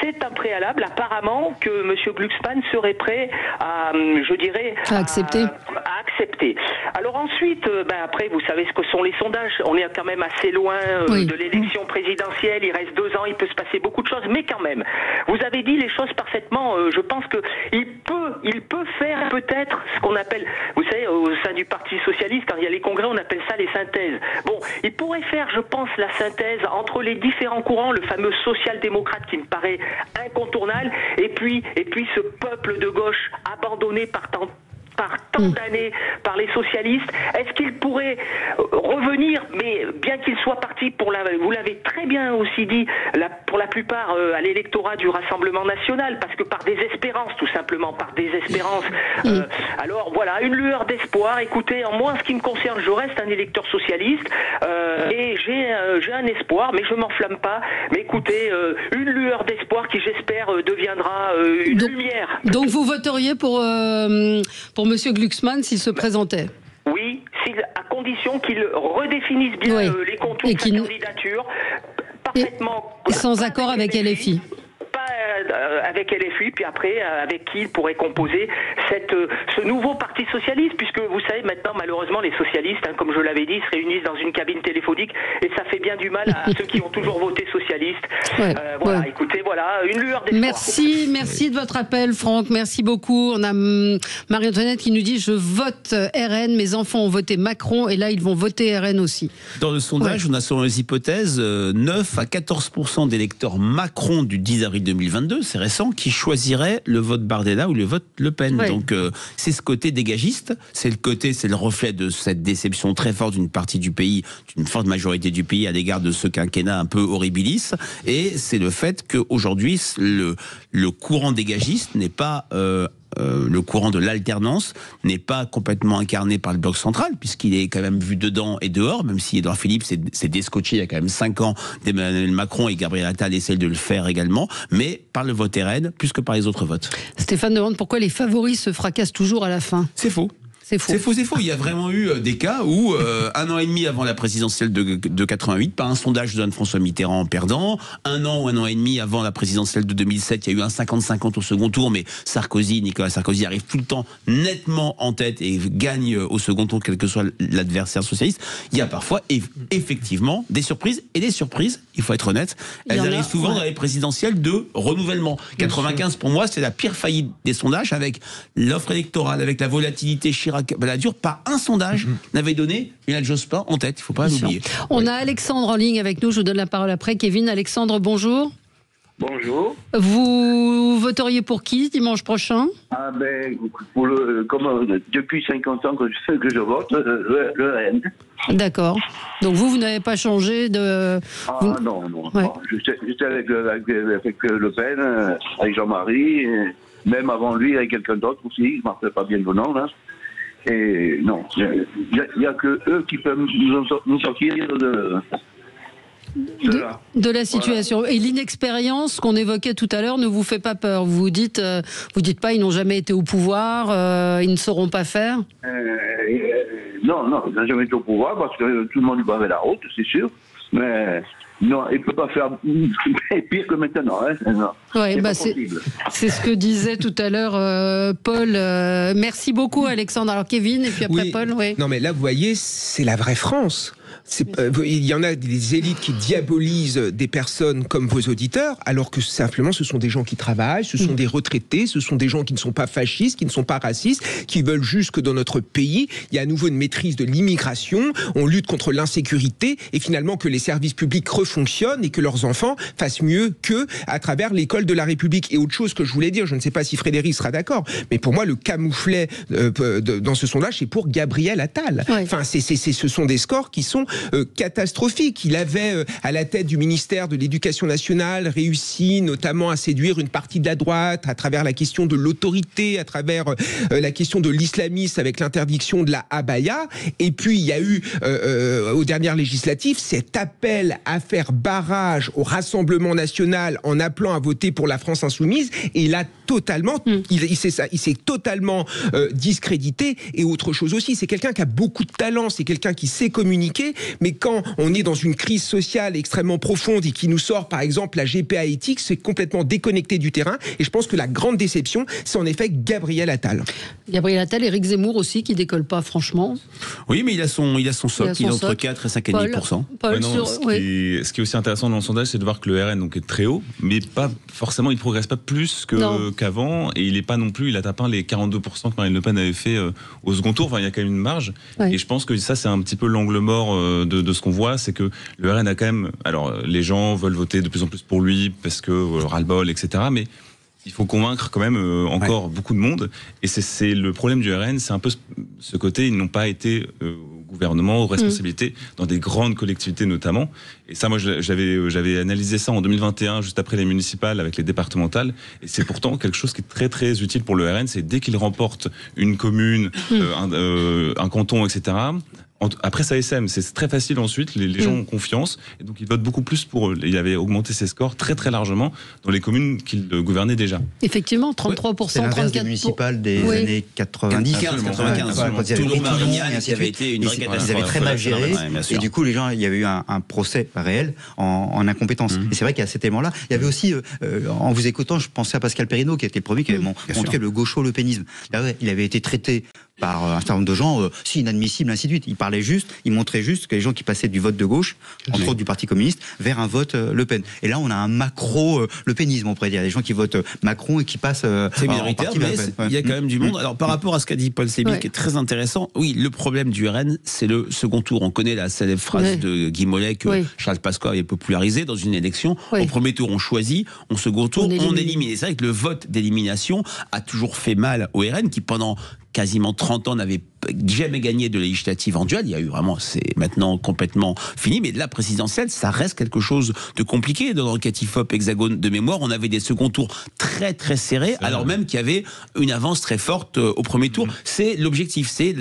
C'est un préalable, apparemment, que M. Glucksmann serait prêt à, à accepter. Alors ensuite, après, vous savez ce que sont les sondages. On est quand même assez loin de l'élection présidentielle. Il reste 2 ans, il peut se passer beaucoup de choses, mais quand même, vous avez dit les choses parfaitement. Je pense qu'il peut faire peut-être ce qu'on appelle, vous savez, au sein du Parti Socialiste, quand il y a les congrès, on appelle ça les synthèses. Bon, il pourrait faire, je pense, la synthèse entre les différents courants, le fameux social-démocrate qui me paraît incontournable, et puis ce peuple de gauche abandonné par tant par tant d'années par les socialistes. Est-ce qu'il pourrait revenir, mais bien qu'il soit parti vous l'avez très bien aussi dit, pour la plupart à l'électorat du Rassemblement national, parce que par désespérance, tout simplement, par désespérance. Alors voilà, une lueur d'espoir. Écoutez, en moi, en ce qui me concerne, je reste un électeur socialiste et j'ai un espoir, mais je m'enflamme pas. Mais écoutez, une lueur d'espoir qui, j'espère, deviendra une lumière. Donc vous voteriez pour Monsieur Glucksmann s'il se présentait? Oui, à condition qu'il redéfinisse bien les contours de sa candidature, parfaitement. Et sans accord avec LFI. Avec LFI, puis après avec qui il pourrait composer ce nouveau parti socialiste, puisque vous savez maintenant malheureusement les socialistes, comme je l'avais dit, se réunissent dans une cabine téléphonique et ça fait bien du mal à ceux qui ont toujours voté socialiste. Voilà, écoutez, voilà, une lueur d'espoir. Merci de votre appel, Franck, merci beaucoup. On a Marie-Antoinette qui nous dit: je vote RN, mes enfants ont voté Macron et là ils vont voter RN aussi. Dans le sondage, on a selon les hypothèses 9 à 14% d'électeurs Macron du 10 avril 2022, c'est récent, qui choisiraient le vote Bardella ou le vote Le Pen. Donc c'est ce côté dégagiste, c'est le reflet de cette déception très forte d'une partie du pays, d'une forte majorité du pays à l'égard de ce quinquennat un peu horribilis, et c'est le fait qu'aujourd'hui le courant dégagiste n'est pas le courant de l'alternance n'est pas complètement incarné par le bloc central, puisqu'il est quand même vu dedans et dehors, même si Édouard Philippe s'est descotché il y a quand même 5 ans d'Emmanuel Macron, et Gabriel Attal essaie de le faire également, mais par le vote RN plus que par les autres votes. Stéphane demande pourquoi les favoris se fracassent toujours à la fin. C'est faux. C'est faux. Il y a vraiment eu des cas où, 1 an et demi avant la présidentielle de 88, par un sondage donne François Mitterrand perdant. 1 an ou 1 an et demi avant la présidentielle de 2007, il y a eu un 50-50 au second tour, mais Nicolas Sarkozy arrive tout le temps nettement en tête et gagne au second tour, quel que soit l'adversaire socialiste. Il y a parfois, effectivement, des surprises. Et des surprises, il faut être honnête, elles arrivent souvent dans les présidentielles de renouvellement. 95, pour moi, c'est la pire faillite des sondages, avec l'offre électorale, avec la volatilité Chirac-Balladur. Pas un sondage n'avait donné Lionel Jospin en tête, il ne faut pas l'oublier. On a Alexandre en ligne avec nous, je vous donne la parole après. Kevin, Alexandre, bonjour. Bonjour. Vous voteriez pour qui dimanche prochain? Depuis 50 ans que je vote, le RN. D'accord. Donc vous n'avez pas changé de... Non. Ouais. J'étais avec Le Pen, avec Jean-Marie, et même avant lui, avec quelqu'un d'autre aussi, je ne me rappelle pas bien le nom, là. Et non, il n'y a que eux qui peuvent nous sortir de la situation. Voilà. Et l'inexpérience qu'on évoquait tout à l'heure ne vous fait pas peur? Vous dites pas ils n'ont jamais été au pouvoir, ils ne sauront pas faire? Non, ils n'ont jamais été au pouvoir parce que tout le monde lui bavait la route, c'est sûr. Mais non, il ne peut pas faire pire que maintenant. C'est ce que disait tout à l'heure Paul. Merci beaucoup Alexandre. Alors Kevin, et puis après Paul. Oui. Non mais là vous voyez, c'est la vraie France. Il y en a des élites qui diabolisent des personnes comme vos auditeurs, alors que simplement ce sont des gens qui travaillent, ce sont des retraités, ce sont des gens qui ne sont pas fascistes, qui ne sont pas racistes, qui veulent juste que dans notre pays, il y a à nouveau une maîtrise de l'immigration, on lutte contre l'insécurité et finalement que les services publics refonctionnent et que leurs enfants fassent mieux qu'eux à travers l'école de la République. Et autre chose que je voulais dire, je ne sais pas si Frédéric sera d'accord, mais pour moi le camouflet dans ce sondage, c'est pour Gabriel Attal. Enfin, ce sont des scores qui sont catastrophique. Il avait à la tête du ministère de l'Éducation nationale réussi notamment à séduire une partie de la droite à travers la question de l'autorité, à travers la question de l'islamisme avec l'interdiction de la abaya. Et puis il y a eu aux dernières législatives cet appel à faire barrage au Rassemblement national en appelant à voter pour la France insoumise. Et il a totalement, il s'est totalement discrédité. Et autre chose aussi, c'est quelqu'un qui a beaucoup de talent, c'est quelqu'un qui sait communiquer. Mais quand on est dans une crise sociale extrêmement profonde et qui nous sort par exemple la GPA éthique, c'est complètement déconnecté du terrain. Et je pense que la grande déception, c'est en effet Gabriel Attal. Gabriel Attal, Éric Zemmour aussi, qui décolle pas franchement. Oui, mais il a son socle, il est entre 4 et 5,5%. Ce qui est aussi intéressant dans le sondage, c'est de voir que le RN donc, est très haut, mais pas forcément, il ne progresse pas plus qu'avant, et il n'est pas non plus, il a atteint les 42% que Marine Le Pen avait fait au second tour. Enfin, il y a quand même une marge. Et je pense que ça, c'est un petit peu l'angle mort de ce qu'on voit, c'est que le RN a quand même... Alors, les gens veulent voter de plus en plus pour lui, parce que ras-le-bol, etc. Mais il faut convaincre quand même encore beaucoup de monde. Et c'est le problème du RN, c'est un peu ce côté, ils n'ont pas été au gouvernement, aux responsabilités, dans des grandes collectivités notamment. Et ça, moi, j'avais analysé ça en 2021, juste après les municipales, avec les départementales. Et c'est pourtant quelque chose qui est très très utile pour le RN, c'est dès qu'il remporte une commune, un canton, etc., après sa SM, c'est très facile ensuite, les gens ont confiance, et donc ils votent beaucoup plus pour eux. Il avait augmenté ses scores très très largement dans les communes qu'il gouvernait déjà. Effectivement, 33%, c'est l'inverse des municipales des années 90. 95. Toulouse, Marignane, il y avait été une vraie catastrophe. Ils avaient très mal géré, et du coup, les gens, il y avait eu un procès réel en incompétence. Et c'est vrai qu'à cet élément-là, il y avait aussi, en vous écoutant, je pensais à Pascal Perrineau, qui était le premier qui avait montré le gaucho-lepénisme. Il avait été traité par un certain nombre de gens, si inadmissible, ainsi de suite. Il parlait juste, il montrait juste que les gens qui passaient du vote de gauche, entre autres du Parti communiste, vers un vote Le Pen. Et là, on a un macro-lepénisme, on pourrait dire. Des gens qui votent Macron et qui passent c'est minoritaire, mais il y a quand même du monde. Alors, par rapport à ce qu'a dit Paul Sébille, qui est très intéressant, oui, le problème du RN, c'est le second tour. On connaît la célèbre phrase de Guy Mollet que Charles Pasqua avait popularisé dans une élection. Au premier tour, on choisit, au second tour, on élimine. Et c'est vrai que le vote d'élimination a toujours fait mal au RN, qui pendant quasiment 30 ans n'avait jamais gagné de législative en duel. Il y a eu vraiment, c'est maintenant complètement fini, mais la présidentielle, ça reste quelque chose de compliqué. Dans le Catifop Hexagone de mémoire, on avait des seconds tours très très serrés, alors même qu'il y avait une avance très forte au premier tour. C'est l'objectif, c'est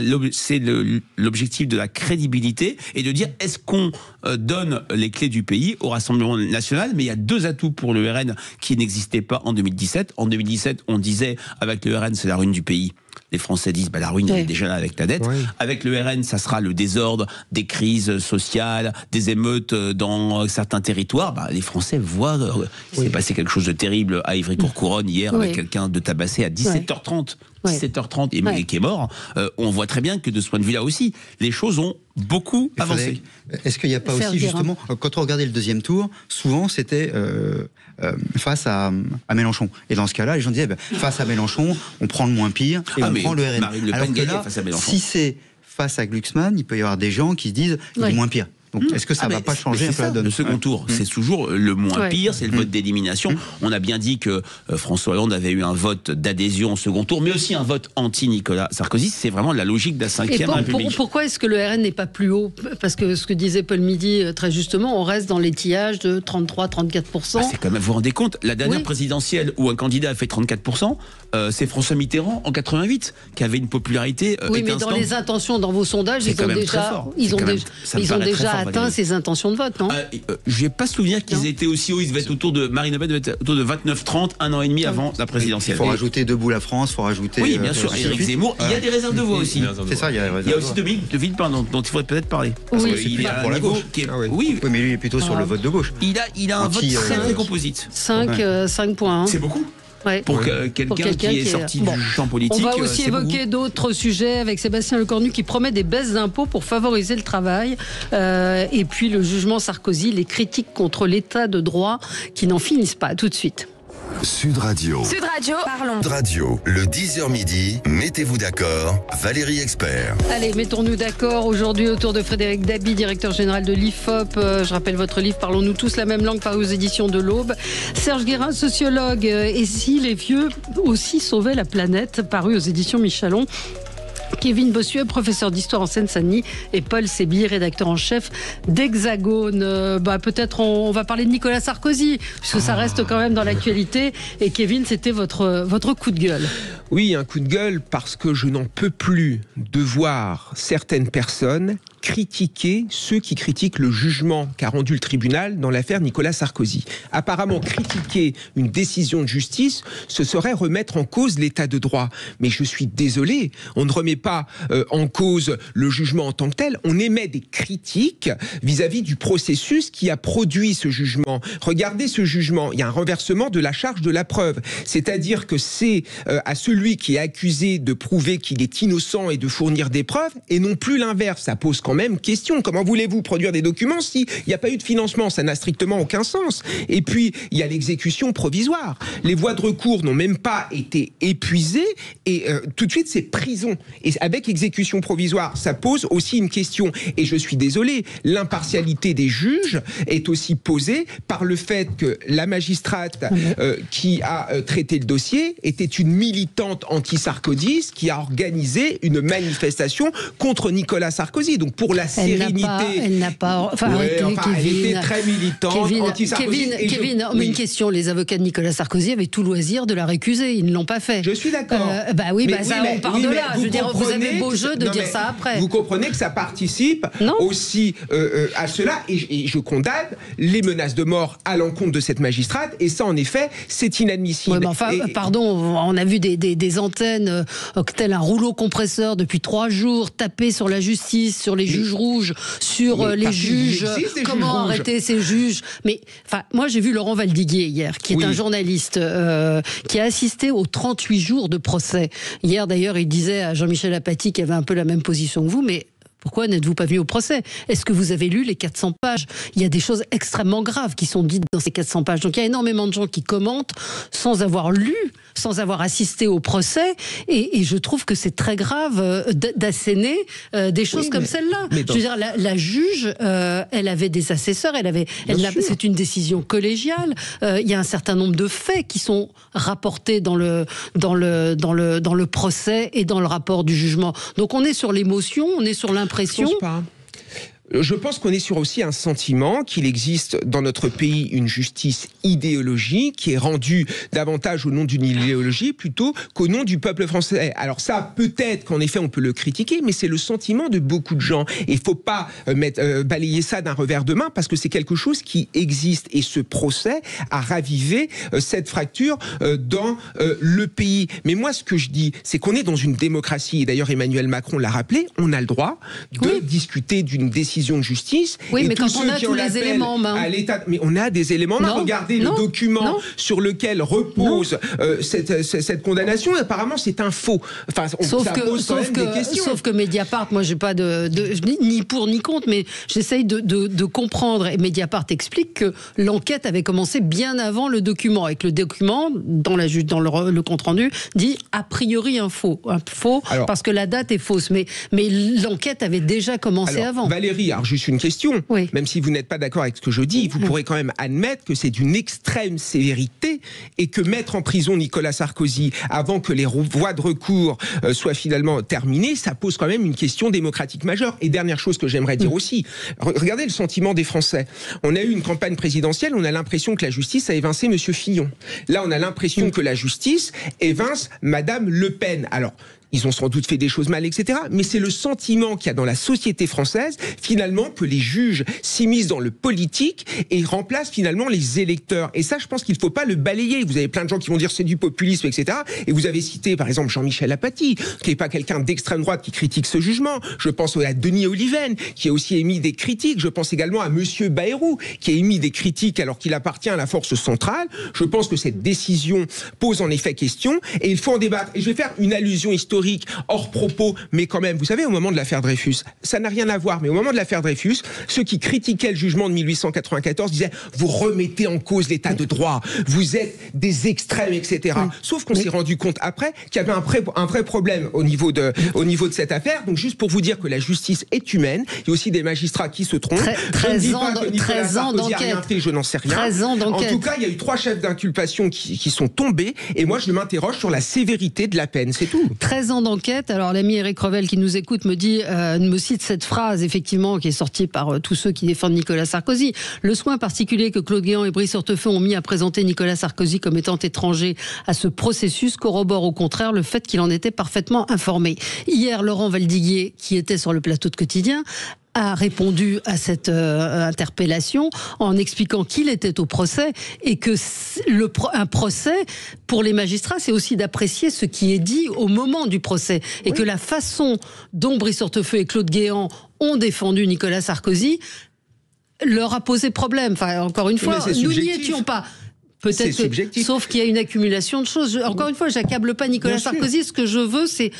l'objectif de la crédibilité et de dire est-ce qu'on donne les clés du pays au Rassemblement national. Mais il y a deux atouts pour le RN qui n'existaient pas en 2017. En 2017, on disait avec le RN, c'est la ruine du pays. Les Français disent la ruine elle est déjà là avec la dette. Avec le RN, ça sera le désordre, des crises sociales, des émeutes dans certains territoires. Les Français voient il s'est passé quelque chose de terrible à Ivry-Courcouronne hier avec quelqu'un de tabassé à 17h30. 17h30 et qui est mort. On voit très bien que de ce point de vue-là aussi, les choses ont beaucoup avancé. Est-ce qu'il n'y a pas aussi, justement, quand on regardait le deuxième tour, souvent c'était face à Mélenchon. Et dans ce cas-là, les gens disaient, face à Mélenchon, on prend le moins pire et on prend le RN. Marine Le Pen gagnait face à Mélenchon. Si c'est face à Glucksmann, il peut y avoir des gens qui se disent, il est moins pire. Donc, est-ce que ça ne va pas changer un peu la donne ? Le second tour, c'est toujours le moins pire, c'est le vote d'élimination. On a bien dit que François Hollande avait eu un vote d'adhésion au second tour, mais aussi un vote anti-Nicolas Sarkozy. C'est vraiment la logique de la 5e République. Pourquoi est-ce que le RN n'est pas plus haut ? Parce que ce que disait Paul Midi très justement, on reste dans l'étillage de 33-34%. C'est quand même, vous vous rendez compte, la dernière présidentielle où un candidat a fait 34%, c'est François Mitterrand en 88, qui avait une popularité étincelante. Mais dans les intentions, dans vos sondages, ils ont déjà atteint ses intentions de vote, non ? Je n'ai pas souvenir qu'ils étaient aussi hauts. Ils devaient être autour de Marine Le Pen, devait être autour de 29-30, un an et demi avant la présidentielle. Il faut rajouter Debout la France, il faut rajouter. Oui, bien sûr. Éric Zemmour. Il y a des réserves de voix aussi. C'est ça, il y a aussi Dominique de Villepin dont il faudrait peut-être parler. Parce qu'il est pour la gauche. Oui, mais lui est plutôt sur le vote de gauche. Il a un vote très composite. 5 points. C'est beaucoup. Pour quelqu'un qui est sorti du champ politique. On va aussi évoquer d'autres sujets avec Sébastien Lecornu qui promet des baisses d'impôts pour favoriser le travail. Et puis le jugement Sarkozy, les critiques contre l'état de droit qui n'en finissent pas. Tout de suite. Sud Radio. Parlons. Sud Radio, le 10h midi, mettez-vous d'accord, Valérie Expert. Allez, mettons-nous d'accord aujourd'hui autour de Frédéric Dabi, directeur général de l'IFOP. Je rappelle votre livre Parlons-nous tous la même langue, paru aux éditions de l'Aube. Serge Guérin, sociologue. Et si les vieux aussi sauvaient la planète, paru aux éditions Michalon. Kevin Bossuet, professeur d'histoire en Seine-Saint-Denis, et Paul Sébille, rédacteur en chef d'Hexagone. Peut-être on va parler de Nicolas Sarkozy, puisque ça reste quand même dans l'actualité. Et Kevin, c'était votre coup de gueule. Oui, un coup de gueule parce que je n'en peux plus de voir certaines personnes critiquer ceux qui critiquent le jugement qu'a rendu le tribunal dans l'affaire Nicolas Sarkozy. Apparemment, critiquer une décision de justice, ce serait remettre en cause l'état de droit. Mais je suis désolé, on ne remet pas en cause le jugement en tant que tel, on émet des critiques vis-à-vis du processus qui a produit ce jugement. Regardez ce jugement, il y a un renversement de la charge de la preuve. C'est-à-dire que c'est à celui qui est accusé de prouver qu'il est innocent et de fournir des preuves, et non plus l'inverse. Ça pose quand quand même question. Comment voulez-vous produire des documents s'il n'y a pas eu de financement? Ça n'a strictement aucun sens. Et puis, il y a l'exécution provisoire. Les voies de recours n'ont même pas été épuisées et tout de suite, c'est prison. Et avec exécution provisoire, ça pose aussi une question. Et je suis désolé, l'impartialité des juges est aussi posée par le fait que la magistrate qui a traité le dossier était une militante anti-Sarkozy qui a organisé une manifestation contre Nicolas Sarkozy. Donc pour la sérénité... Elle n'a pas... elle était très militante anti-Sarkozy. Kevin, une question. Les avocats de Nicolas Sarkozy avaient tout loisir de la récuser. Ils ne l'ont pas fait. Je suis d'accord. On part de là. Je veux dire, vous avez beau jeu de dire ça après. Vous comprenez que ça participe aussi à cela. Et je condamne les menaces de mort à l'encontre de cette magistrate. Et ça, en effet, c'est inadmissible. Pardon, on a vu des antennes tel un rouleau compresseur depuis 3 jours taper sur la justice, sur les juges rouges, sur les juges. Comment arrêter ces juges? Mais moi, j'ai vu Laurent Valdiguier hier, qui est un journaliste qui a assisté aux 38 jours de procès. Hier, d'ailleurs, il disait à Jean-Michel Apathy, qui avait un peu la même position que vous, mais pourquoi n'êtes-vous pas venu au procès? Est-ce que vous avez lu les 400 pages? Il y a des choses extrêmement graves qui sont dites dans ces 400 pages. Donc il y a énormément de gens qui commentent sans avoir lu, sans avoir assisté au procès. Et je trouve que c'est très grave d'asséner des choses comme celle-là. Je veux dire, la juge, elle avait des assesseurs, c'est une décision collégiale. Il y a un certain nombre de faits qui sont rapportés dans le procès et dans le rapport du jugement. Donc on est sur l'émotion, on est sur l'impression. Je pense pas. Je pense qu'on est sur aussi un sentiment qu'il existe dans notre pays une justice idéologique qui est rendue davantage au nom d'une idéologie plutôt qu'au nom du peuple français. Alors ça, peut-être qu'en effet on peut le critiquer, mais c'est le sentiment de beaucoup de gens. Et il ne faut pas balayer ça d'un revers de main parce que c'est quelque chose qui existe. Et ce procès a ravivé cette fracture dans le pays. Mais moi, ce que je dis, c'est qu'on est dans une démocratie. Et d'ailleurs, Emmanuel Macron l'a rappelé, on a le droit de discuter d'une décision de justice. Oui, mais quand on a tous les éléments en main. Mais on a des éléments en main. Regardez le document sur lequel repose cette condamnation. Apparemment, c'est un faux. Enfin, sauf que Mediapart, moi, j'ai pas ni pour ni contre, mais j'essaye de comprendre. Et Mediapart explique que l'enquête avait commencé bien avant le document. Et que le document, dans le compte-rendu, dit a priori un faux. Parce que la date est fausse. Mais l'enquête avait déjà commencé avant. Valérie, alors juste une question, même si vous n'êtes pas d'accord avec ce que je dis, vous pourrez quand même admettre que c'est d'une extrême sévérité et que mettre en prison Nicolas Sarkozy avant que les voies de recours soient finalement terminées, ça pose quand même une question démocratique majeure. Et dernière chose que j'aimerais dire aussi, regardez le sentiment des Français. On a eu une campagne présidentielle, on a l'impression que la justice a évincé Monsieur Fillon. Là, on a l'impression que la justice évince Madame Le Pen. Alors, ils ont sans doute fait des choses mal, etc. Mais c'est le sentiment qu'il y a dans la société française, finalement, que les juges s'immiscent dans le politique et remplacent finalement les électeurs. Et ça, je pense qu'il ne faut pas le balayer. Vous avez plein de gens qui vont dire c'est du populisme, etc. Et vous avez cité, par exemple, Jean-Michel Apathy, qui n'est pas quelqu'un d'extrême droite qui critique ce jugement. Je pense à Denis Oliven, qui a aussi émis des critiques. Je pense également à Monsieur Bayrou, qui a émis des critiques alors qu'il appartient à la force centrale. Je pense que cette décision pose en effet question et il faut en débattre. Et je vais faire une allusion historique hors propos, mais quand même, vous savez, au moment de l'affaire Dreyfus, ça n'a rien à voir, mais au moment de l'affaire Dreyfus, ceux qui critiquaient le jugement de 1894 disaient « vous remettez en cause l'état de droit, vous êtes des extrêmes, etc. » Sauf qu'on s'est rendu compte après qu'il y avait un vrai problème au niveau de cette affaire. Donc juste pour vous dire que la justice est humaine, il y a aussi des magistrats qui se trompent. Je ne dis pas que Nicolas Sarkozy a rien fait, je n'en sais rien. En tout cas, il y a eu 3 chefs d'inculpation qui sont tombés, et moi je m'interroge sur la sévérité de la peine, c'est tout. 13 ans d'enquête. Alors l'ami Eric Revel qui nous écoute me cite cette phrase effectivement qui est sortie par tous ceux qui défendent Nicolas Sarkozy. Le soin particulier que Claude Guéant et Brice Hortefeux ont mis à présenter Nicolas Sarkozy comme étant étranger à ce processus corrobore au contraire le fait qu'il en était parfaitement informé. Hier, Laurent Valdiguier, qui était sur le plateau de Quotidien, a répondu à cette interpellation en expliquant qu'il était au procès et que un procès, pour les magistrats, c'est aussi d'apprécier ce qui est dit au moment du procès. Et que la façon dont Brice Hortefeux et Claude Guéant ont défendu Nicolas Sarkozy leur a posé problème. Enfin, encore une fois, nous n'y étions pas. Peut-être sauf qu'il y a une accumulation de choses. Encore une fois, j'accable pas Nicolas Sarkozy. Ce que je veux, c'est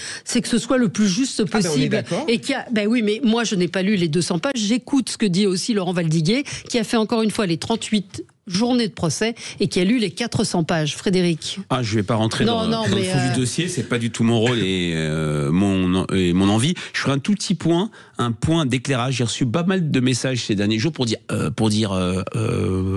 que ce soit le plus juste possible. Et oui, mais moi, je n'ai pas lu les 200 pages. J'écoute ce que dit aussi Laurent Valdiguier, qui a fait encore une fois les 38 journées de procès et qui a lu les 400 pages. Frédéric. Je ne vais pas rentrer dans le fond du dossier, c'est pas du tout mon rôle et mon envie. Je ferai un tout petit point, un point d'éclairage. J'ai reçu pas mal de messages ces derniers jours pour dire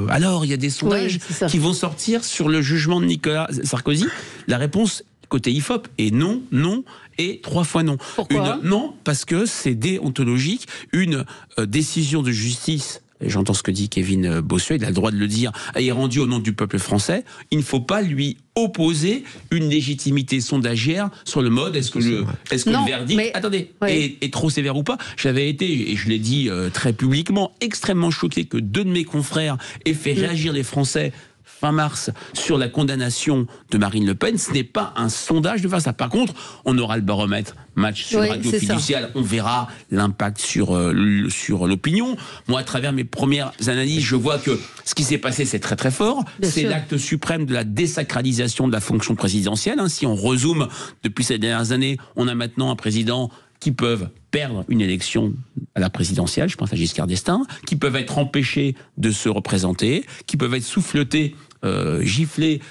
alors il y a des sondages qui vont sortir sur le jugement de Nicolas Sarkozy. La réponse côté IFOP est non, non et 3 fois non. Pourquoi ? Non, parce que c'est déontologique. Une décision de justice, et j'entends ce que dit Kevin Bossuet, il a le droit de le dire, est rendue au nom du peuple français. Il ne faut pas lui opposer une légitimité sondagière sur le mode est-ce que le verdict est trop sévère ou pas. J'avais été, et je l'ai dit très publiquement, extrêmement choqué que 2 de mes confrères aient fait réagir les Français fin mars sur la condamnation de Marine Le Pen. Ce n'est pas un sondage de faire ça. Par contre, on aura le baromètre match sur Radio Fiducial, on verra l'impact sur l'opinion. Moi, à travers mes premières analyses, je vois que ce qui s'est passé, c'est très très fort. C'est l'acte suprême de la désacralisation de la fonction présidentielle. Si on rezoome depuis ces dernières années, on a maintenant un président qui peuvent perdre une élection à la présidentielle, je pense à Giscard d'Estaing, qui peuvent être empêchés de se représenter, qui peuvent être souffletés, giflés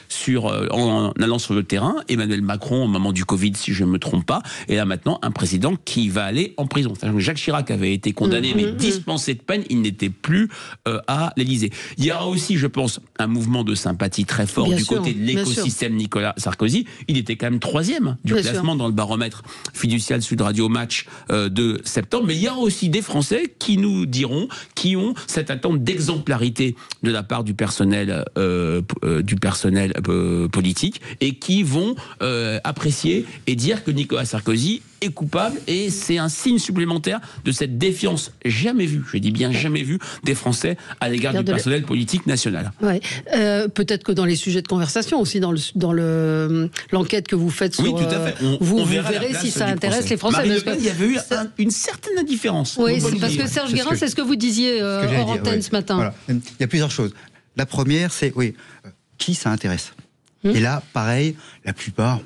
en allant sur le terrain. Emmanuel Macron au moment du Covid, si je ne me trompe pas, et là maintenant un président qui va aller en prison. Jacques Chirac avait été condamné mais dispensé de peine, il n'était plus à l'Élysée. Il y aura aussi, je pense, un mouvement de sympathie très fort côté de l'écosystème Nicolas Sarkozy. Il était quand même 3e du classement dans le baromètre fiducial Sud Radio Match de septembre, mais il y a aussi des Français qui nous diront, qui ont cette attente d'exemplarité de la part du personnel politique et qui vont apprécier et dire que Nicolas Sarkozy est coupable, et c'est un signe supplémentaire de cette défiance jamais vue, je dis bien jamais vue, des Français à l'égard du personnel politique national. Peut-être que dans les sujets de conversation aussi, dans l'enquête que vous faites sur... Oui, tout à fait. Vous verrez si ça intéresse les Français. Il y avait eu une certaine indifférence. Oui, c'est parce que Serge Guérin, c'est ce que vous disiez hors antenne ce matin. Voilà. Il y a plusieurs choses. La première, c'est qui ça intéresse. Et là, pareil, la plupart...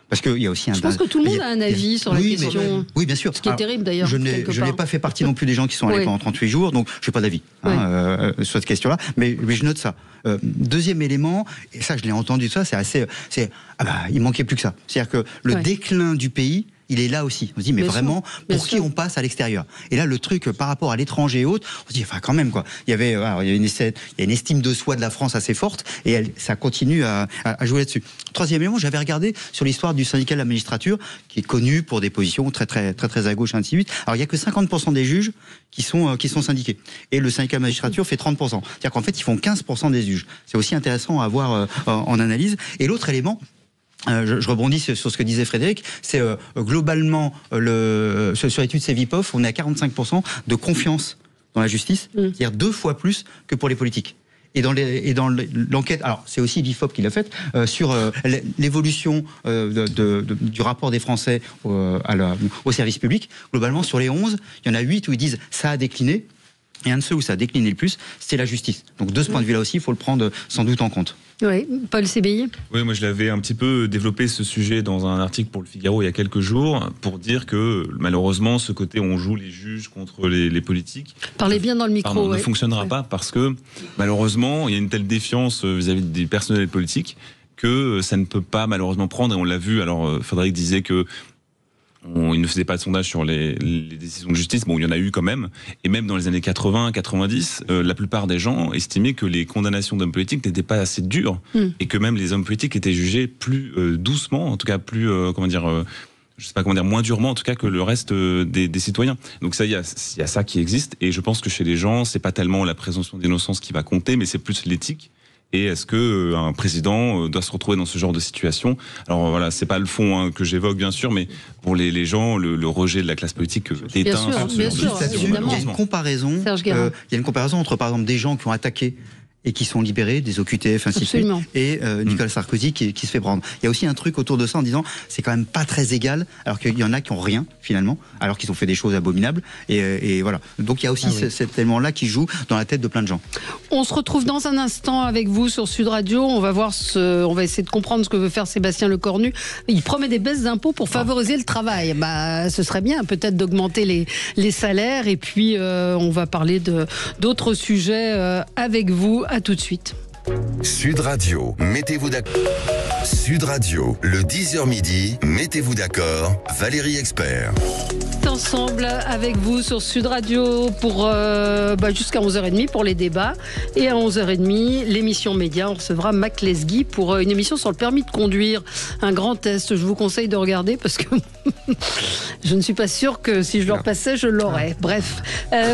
Parce qu'il y a aussi Je pense que tout le monde a un avis sur la question. Oui, bien sûr. Ce qui est terrible d'ailleurs. Je n'ai pas fait partie non plus des gens qui sont allés pendant 38 jours, donc je n'ai pas d'avis sur cette question-là, mais je note ça. Deuxième élément, et ça je l'ai entendu, c'est assez... il manquait plus que ça. C'est-à-dire que le déclin du pays, il est là aussi. On se dit, mais vraiment, pour qui on passe à l'extérieur? Et là, le truc par rapport à l'étranger et autres, on se dit, quand même, quoi. Il y a une estime de soi de la France assez forte, et ça continue à jouer là-dessus. Troisième élément, j'avais regardé sur l'histoire du syndicat de la magistrature, qui est connu pour des positions très, très, très, très à gauche, ainsi de suite. Alors, il n'y a que 50% des juges qui sont syndiqués. Et le syndicat de la magistrature fait 30%. C'est-à-dire qu'en fait, ils font 15% des juges. C'est aussi intéressant à avoir en analyse. Et l'autre élément, je rebondis sur ce que disait Frédéric, c'est globalement, sur l'étude Cevipof, on est à 45% de confiance dans la justice, c'est-à-dire 2 fois plus que pour les politiques. Et dans l'enquête, alors c'est aussi l'IFOP qui l'a faite, sur l'évolution du rapport des Français au service public, globalement sur les 11, il y en a 8 où ils disent ça a décliné, et un de ceux où ça a décliné le plus, c'est la justice. Donc de ce point de vue-là aussi, il faut le prendre sans doute en compte. Oui, Paul Sébilly. Oui, moi je l'avais un petit peu développé ce sujet dans un article pour Le Figaro il y a quelques jours, pour dire que malheureusement ce côté où on joue les juges contre les politiques... Parlez bien dans le micro. Ne fonctionnera pas, parce que malheureusement il y a une telle défiance vis-à-vis des personnels politiques que ça ne peut pas malheureusement prendre, et on l'a vu. Alors Frédéric disait que il ne faisait pas de sondage sur les décisions de justice. Bon, il y en a eu quand même. Et même dans les années 80, 90, la plupart des gens estimaient que les condamnations d'hommes politiques n'étaient pas assez dures. Et que même les hommes politiques étaient jugés plus doucement, en tout cas plus, je sais pas comment dire, moins durement en tout cas que le reste des citoyens. Donc ça, il y a ça qui existe. Et je pense que chez les gens, c'est pas tellement la présomption d'innocence qui va compter, mais c'est plus l'éthique. Et est-ce que un président doit se retrouver dans ce genre de situation? Alors voilà, c'est pas le fond que j'évoque bien sûr, mais pour les gens, le rejet de la classe politique déteint. Il y a une comparaison. Il y a une comparaison entre par exemple des gens qui ont attaqué et qui sont libérés, des OQTF, ainsi de suite, et Nicolas Sarkozy qui se fait prendre. Il y a aussi un truc autour de ça en disant c'est quand même pas très égal, alors qu'il y en a qui ont rien finalement, alors qu'ils ont fait des choses abominables, et voilà. Donc il y a aussi cet élément-là qui joue dans la tête de plein de gens. On se retrouve dans un instant avec vous sur Sud Radio. On va essayer de comprendre ce que veut faire Sébastien Lecornu. Il promet des baisses d'impôts pour favoriser le travail. Ce serait bien peut-être d'augmenter les salaires, et puis on va parler d'autres sujets avec vous. À tout de suite. Sud Radio, mettez-vous d'accord. Sud Radio, le 10h midi, mettez-vous d'accord, Valérie Expert. Ensemble avec vous sur Sud Radio pour jusqu'à 11h30 pour les débats, et à 11h30 l'émission Média. On recevra Mac Lesguy pour une émission sur le permis de conduire, un grand test. Je vous conseille de regarder parce que je ne suis pas sûre que si je le repassais je l'aurais. Bref,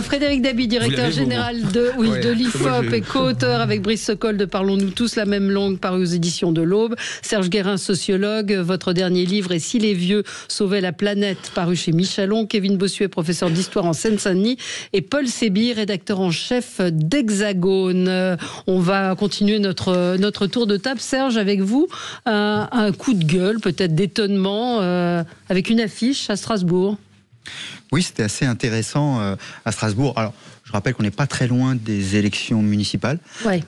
Frédéric Dabi, directeur général de l'IFOP et co-auteur avec Brice Sokol de Parlons-nous tous la même langue, paru aux éditions de l'Aube. Serge Guérin, sociologue, votre dernier livre est Si les vieux sauvaient la planète, paru chez Michalon. Kevin Bossuet, professeur d'histoire en Seine-Saint-Denis, et Paul Séby, rédacteur en chef d'Hexagone. On va continuer notre tour de table. Serge, avec vous, un coup de gueule, peut-être d'étonnement, avec une affiche à Strasbourg. Oui, c'était assez intéressant à Strasbourg. Alors, je rappelle qu'on n'est pas très loin des élections municipales. Ouais.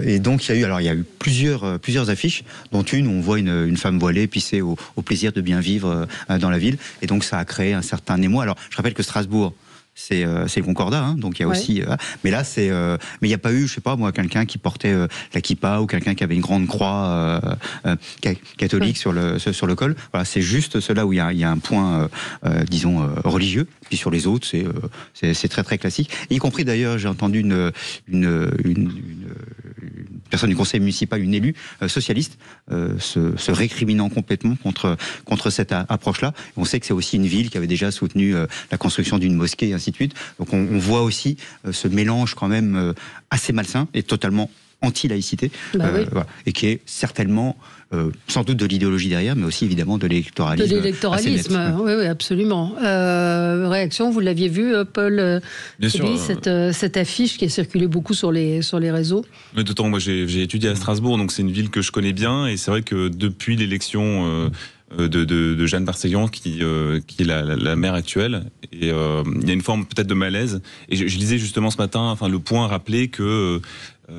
Et donc, il y a eu plusieurs affiches, dont une où on voit une femme voilée pisser au plaisir de bien vivre dans la ville. Et donc, ça a créé un certain émoi. Alors, je rappelle que Strasbourg, c'est le Concordat, hein, donc il y a aussi. Mais là, mais il n'y a pas eu, je sais pas moi, quelqu'un qui portait la kippa ou quelqu'un qui avait une grande croix catholique sur le col. Voilà, c'est juste cela où il y a un point, disons, religieux. Puis sur les autres, c'est très très classique. Y compris d'ailleurs, j'ai entendu une personne du conseil municipal, une élue socialiste, se récriminant complètement contre cette approche-là. On sait que c'est aussi une ville qui avait déjà soutenu la construction d'une mosquée, et ainsi de suite. Donc on voit aussi ce mélange quand même assez malsain et totalement anti-laïcité, oui. Voilà, et qui est certainement sans doute de l'idéologie derrière, mais aussi évidemment de l'électoralisme. De l'électoralisme, oui, absolument. Réaction, vous l'aviez vu, Paul? Bien sûr. Cette affiche qui a circulé beaucoup sur les réseaux. Mais d'autant, moi j'ai étudié à Strasbourg, donc c'est une ville que je connais bien, et c'est vrai que depuis l'élection de Jeanne Barseguian, qui est la maire actuelle, et il y a une forme peut-être de malaise. Et je lisais justement ce matin, le Point rappelait que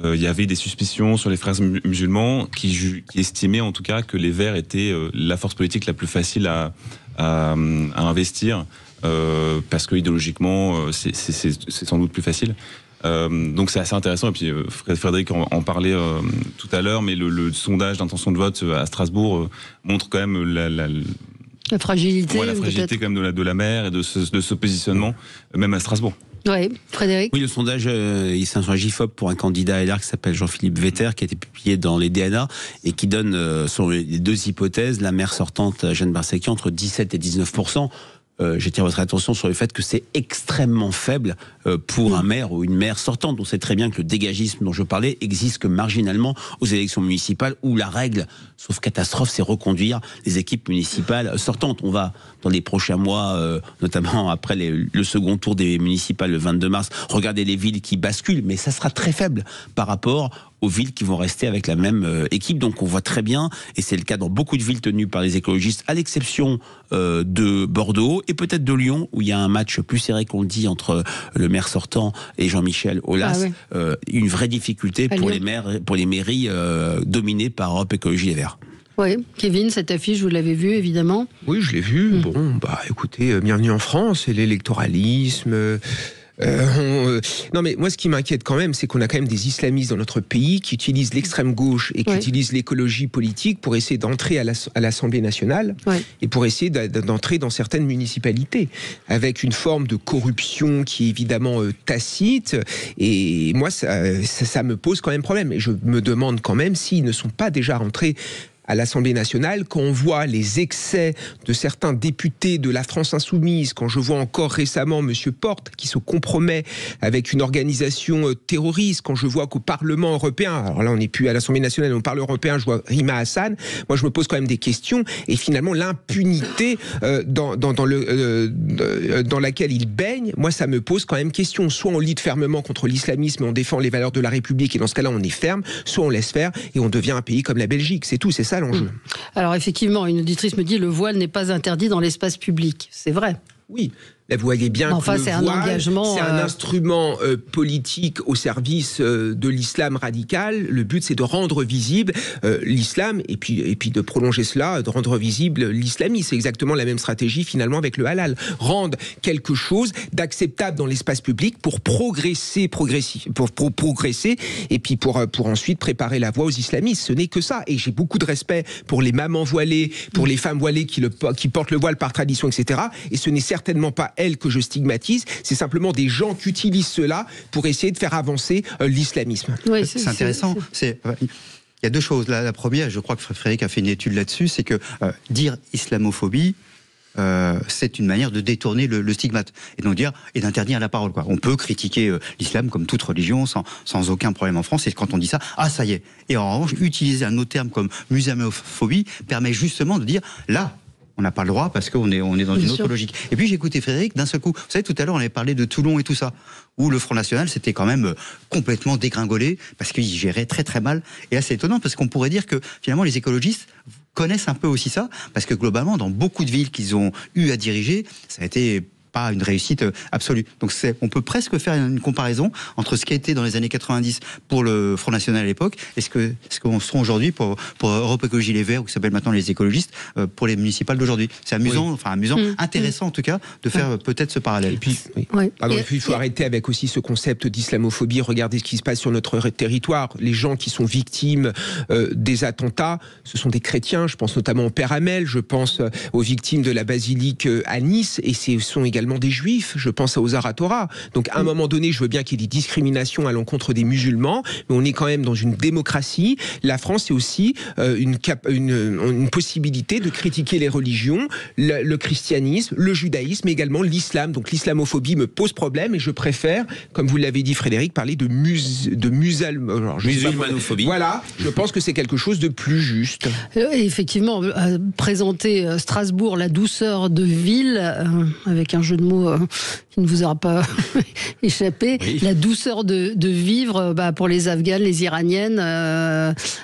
il y avait des suspicions sur les frères musulmans qui estimaient en tout cas que les Verts étaient la force politique la plus facile à investir, parce que idéologiquement c'est sans doute plus facile. Donc c'est assez intéressant, et puis Frédéric en parlait tout à l'heure, mais le sondage d'intention de vote à Strasbourg montre quand même la fragilité, la fragilité quand même de la maire et de ce positionnement, même à Strasbourg. Oui, Frédéric. Oui, le sondage, c'est un sondage IFOP pour un candidat LR qui s'appelle Jean-Philippe Vetter, qui a été publié dans les DNA et qui donne, sur les deux hypothèses, la maire sortante Jeanne Barseguian entre 17 et 19%. J'attire votre attention sur le fait que c'est extrêmement faible pour un maire ou une maire sortante. On sait très bien que le dégagisme dont je parlais existe que marginalement aux élections municipales, où la règle, sauf catastrophe, c'est reconduire les équipes municipales sortantes. On va, dans les prochains mois, notamment après le second tour des municipales le 22 mars, regarder les villes qui basculent, mais ça sera très faible par rapport aux villes qui vont rester avec la même équipe. Donc on voit très bien, et c'est le cas dans beaucoup de villes tenues par les écologistes, à l'exception de Bordeaux et peut-être de Lyon, où il y a un match plus serré qu'on le dit entre le maire sortant et Jean-Michel Aulas. Une vraie difficulté pour les mairies dominées par Europe Écologie Les Verts. Oui, Kevin, cette affiche, vous l'avez vue, évidemment? Oui, je l'ai vue. Bon, écoutez, bienvenue en France, et l'électoralisme... non, mais moi, ce qui m'inquiète quand même, c'est qu'on a quand même des islamistes dans notre pays qui utilisent l'extrême gauche et qui utilisent l'écologie politique pour essayer d'entrer à l'Assemblée nationale et pour essayer d'entrer dans certaines municipalités, avec une forme de corruption qui est évidemment tacite. Et moi, ça me pose quand même problème. Et je me demande quand même s'ils ne sont pas déjà rentrés à l'Assemblée nationale, quand on voit les excès de certains députés de la France insoumise, quand je vois encore récemment M. Porte qui se compromet avec une organisation terroriste, quand je vois qu'au Parlement européen, alors là on n'est plus à l'Assemblée nationale, au Parlement européen, je vois Rima Hassan, moi je me pose quand même des questions, et finalement l'impunité dans laquelle il baigne, moi ça me pose quand même question. Soit on lutte fermement contre l'islamisme et on défend les valeurs de la République, et dans ce cas-là on est ferme, soit on laisse faire et on devient un pays comme la Belgique, c'est tout, c'est ça l'enjeu. Alors effectivement, une auditrice me dit le voile n'est pas interdit dans l'espace public, c'est vrai. Oui. Là, vous voyez bien que c'est un engagement. C'est un instrument politique au service de l'islam radical. Le but, c'est de rendre visible l'islam et puis de prolonger cela, de rendre visible l'islamisme. C'est exactement la même stratégie finalement avec le halal. Rendre quelque chose d'acceptable dans l'espace public pour progresser et puis pour ensuite préparer la voie aux islamistes. Ce n'est que ça. Et j'ai beaucoup de respect pour les mamans voilées, pour les femmes voilées qui portent le voile par tradition, etc. Et ce n'est certainement pas elles que je stigmatise, c'est simplement des gens qui utilisent cela pour essayer de faire avancer l'islamisme. Oui, c'est intéressant. Il y a deux choses. La première, je crois que Frédéric a fait une étude là-dessus, c'est que dire islamophobie, c'est une manière de détourner le stigmate et d'interdire la parole, quoi. On peut critiquer l'islam comme toute religion sans aucun problème en France, et quand on dit ça, ça y est. Et en revanche, utiliser un autre terme comme musulmanophobie permet justement de dire là, on n'a pas le droit parce qu'on est dans une autre logique. Et puis j'ai écouté Frédéric d'un seul coup. Vous savez, tout à l'heure on avait parlé de Toulon et tout ça, où le Front National s'était quand même complètement dégringolé parce qu'il gérait très très mal. Et là c'est étonnant parce qu'on pourrait dire que finalement les écologistes connaissent un peu aussi ça, parce que globalement dans beaucoup de villes qu'ils ont eu à diriger, ça a été pas une réussite absolue. Donc on peut presque faire une comparaison entre ce qui a été dans les années 90 pour le Front National à l'époque et ce qu'on sera aujourd'hui pour Europe Écologie Les Verts, ou qui s'appelle maintenant les écologistes, pour les municipales d'aujourd'hui. C'est amusant, intéressant en tout cas, de faire peut-être ce parallèle. Et puis, il faut arrêter avec aussi ce concept d'islamophobie. Regardez ce qui se passe sur notre territoire. Les gens qui sont victimes des attentats, ce sont des chrétiens. Je pense notamment au Père Hamel, je pense aux victimes de la basilique à Nice, et ce sont également des juifs, je pense à Ozar Torah. Donc à un moment donné, je veux bien qu'il y ait des discriminations à l'encontre des musulmans, mais on est quand même dans une démocratie. La France, c'est aussi une possibilité de critiquer les religions, le christianisme, le judaïsme, mais également l'islam. Donc l'islamophobie me pose problème, et je préfère, comme vous l'avez dit Frédéric, parler de musulmanophobie. Voilà, je pense que c'est quelque chose de plus juste. Effectivement, présenter Strasbourg, la douceur de ville, avec un jeu de mots qui ne vous aura pas échappé. Oui. La douceur de vivre, pour les Afghanes, les Iraniennes,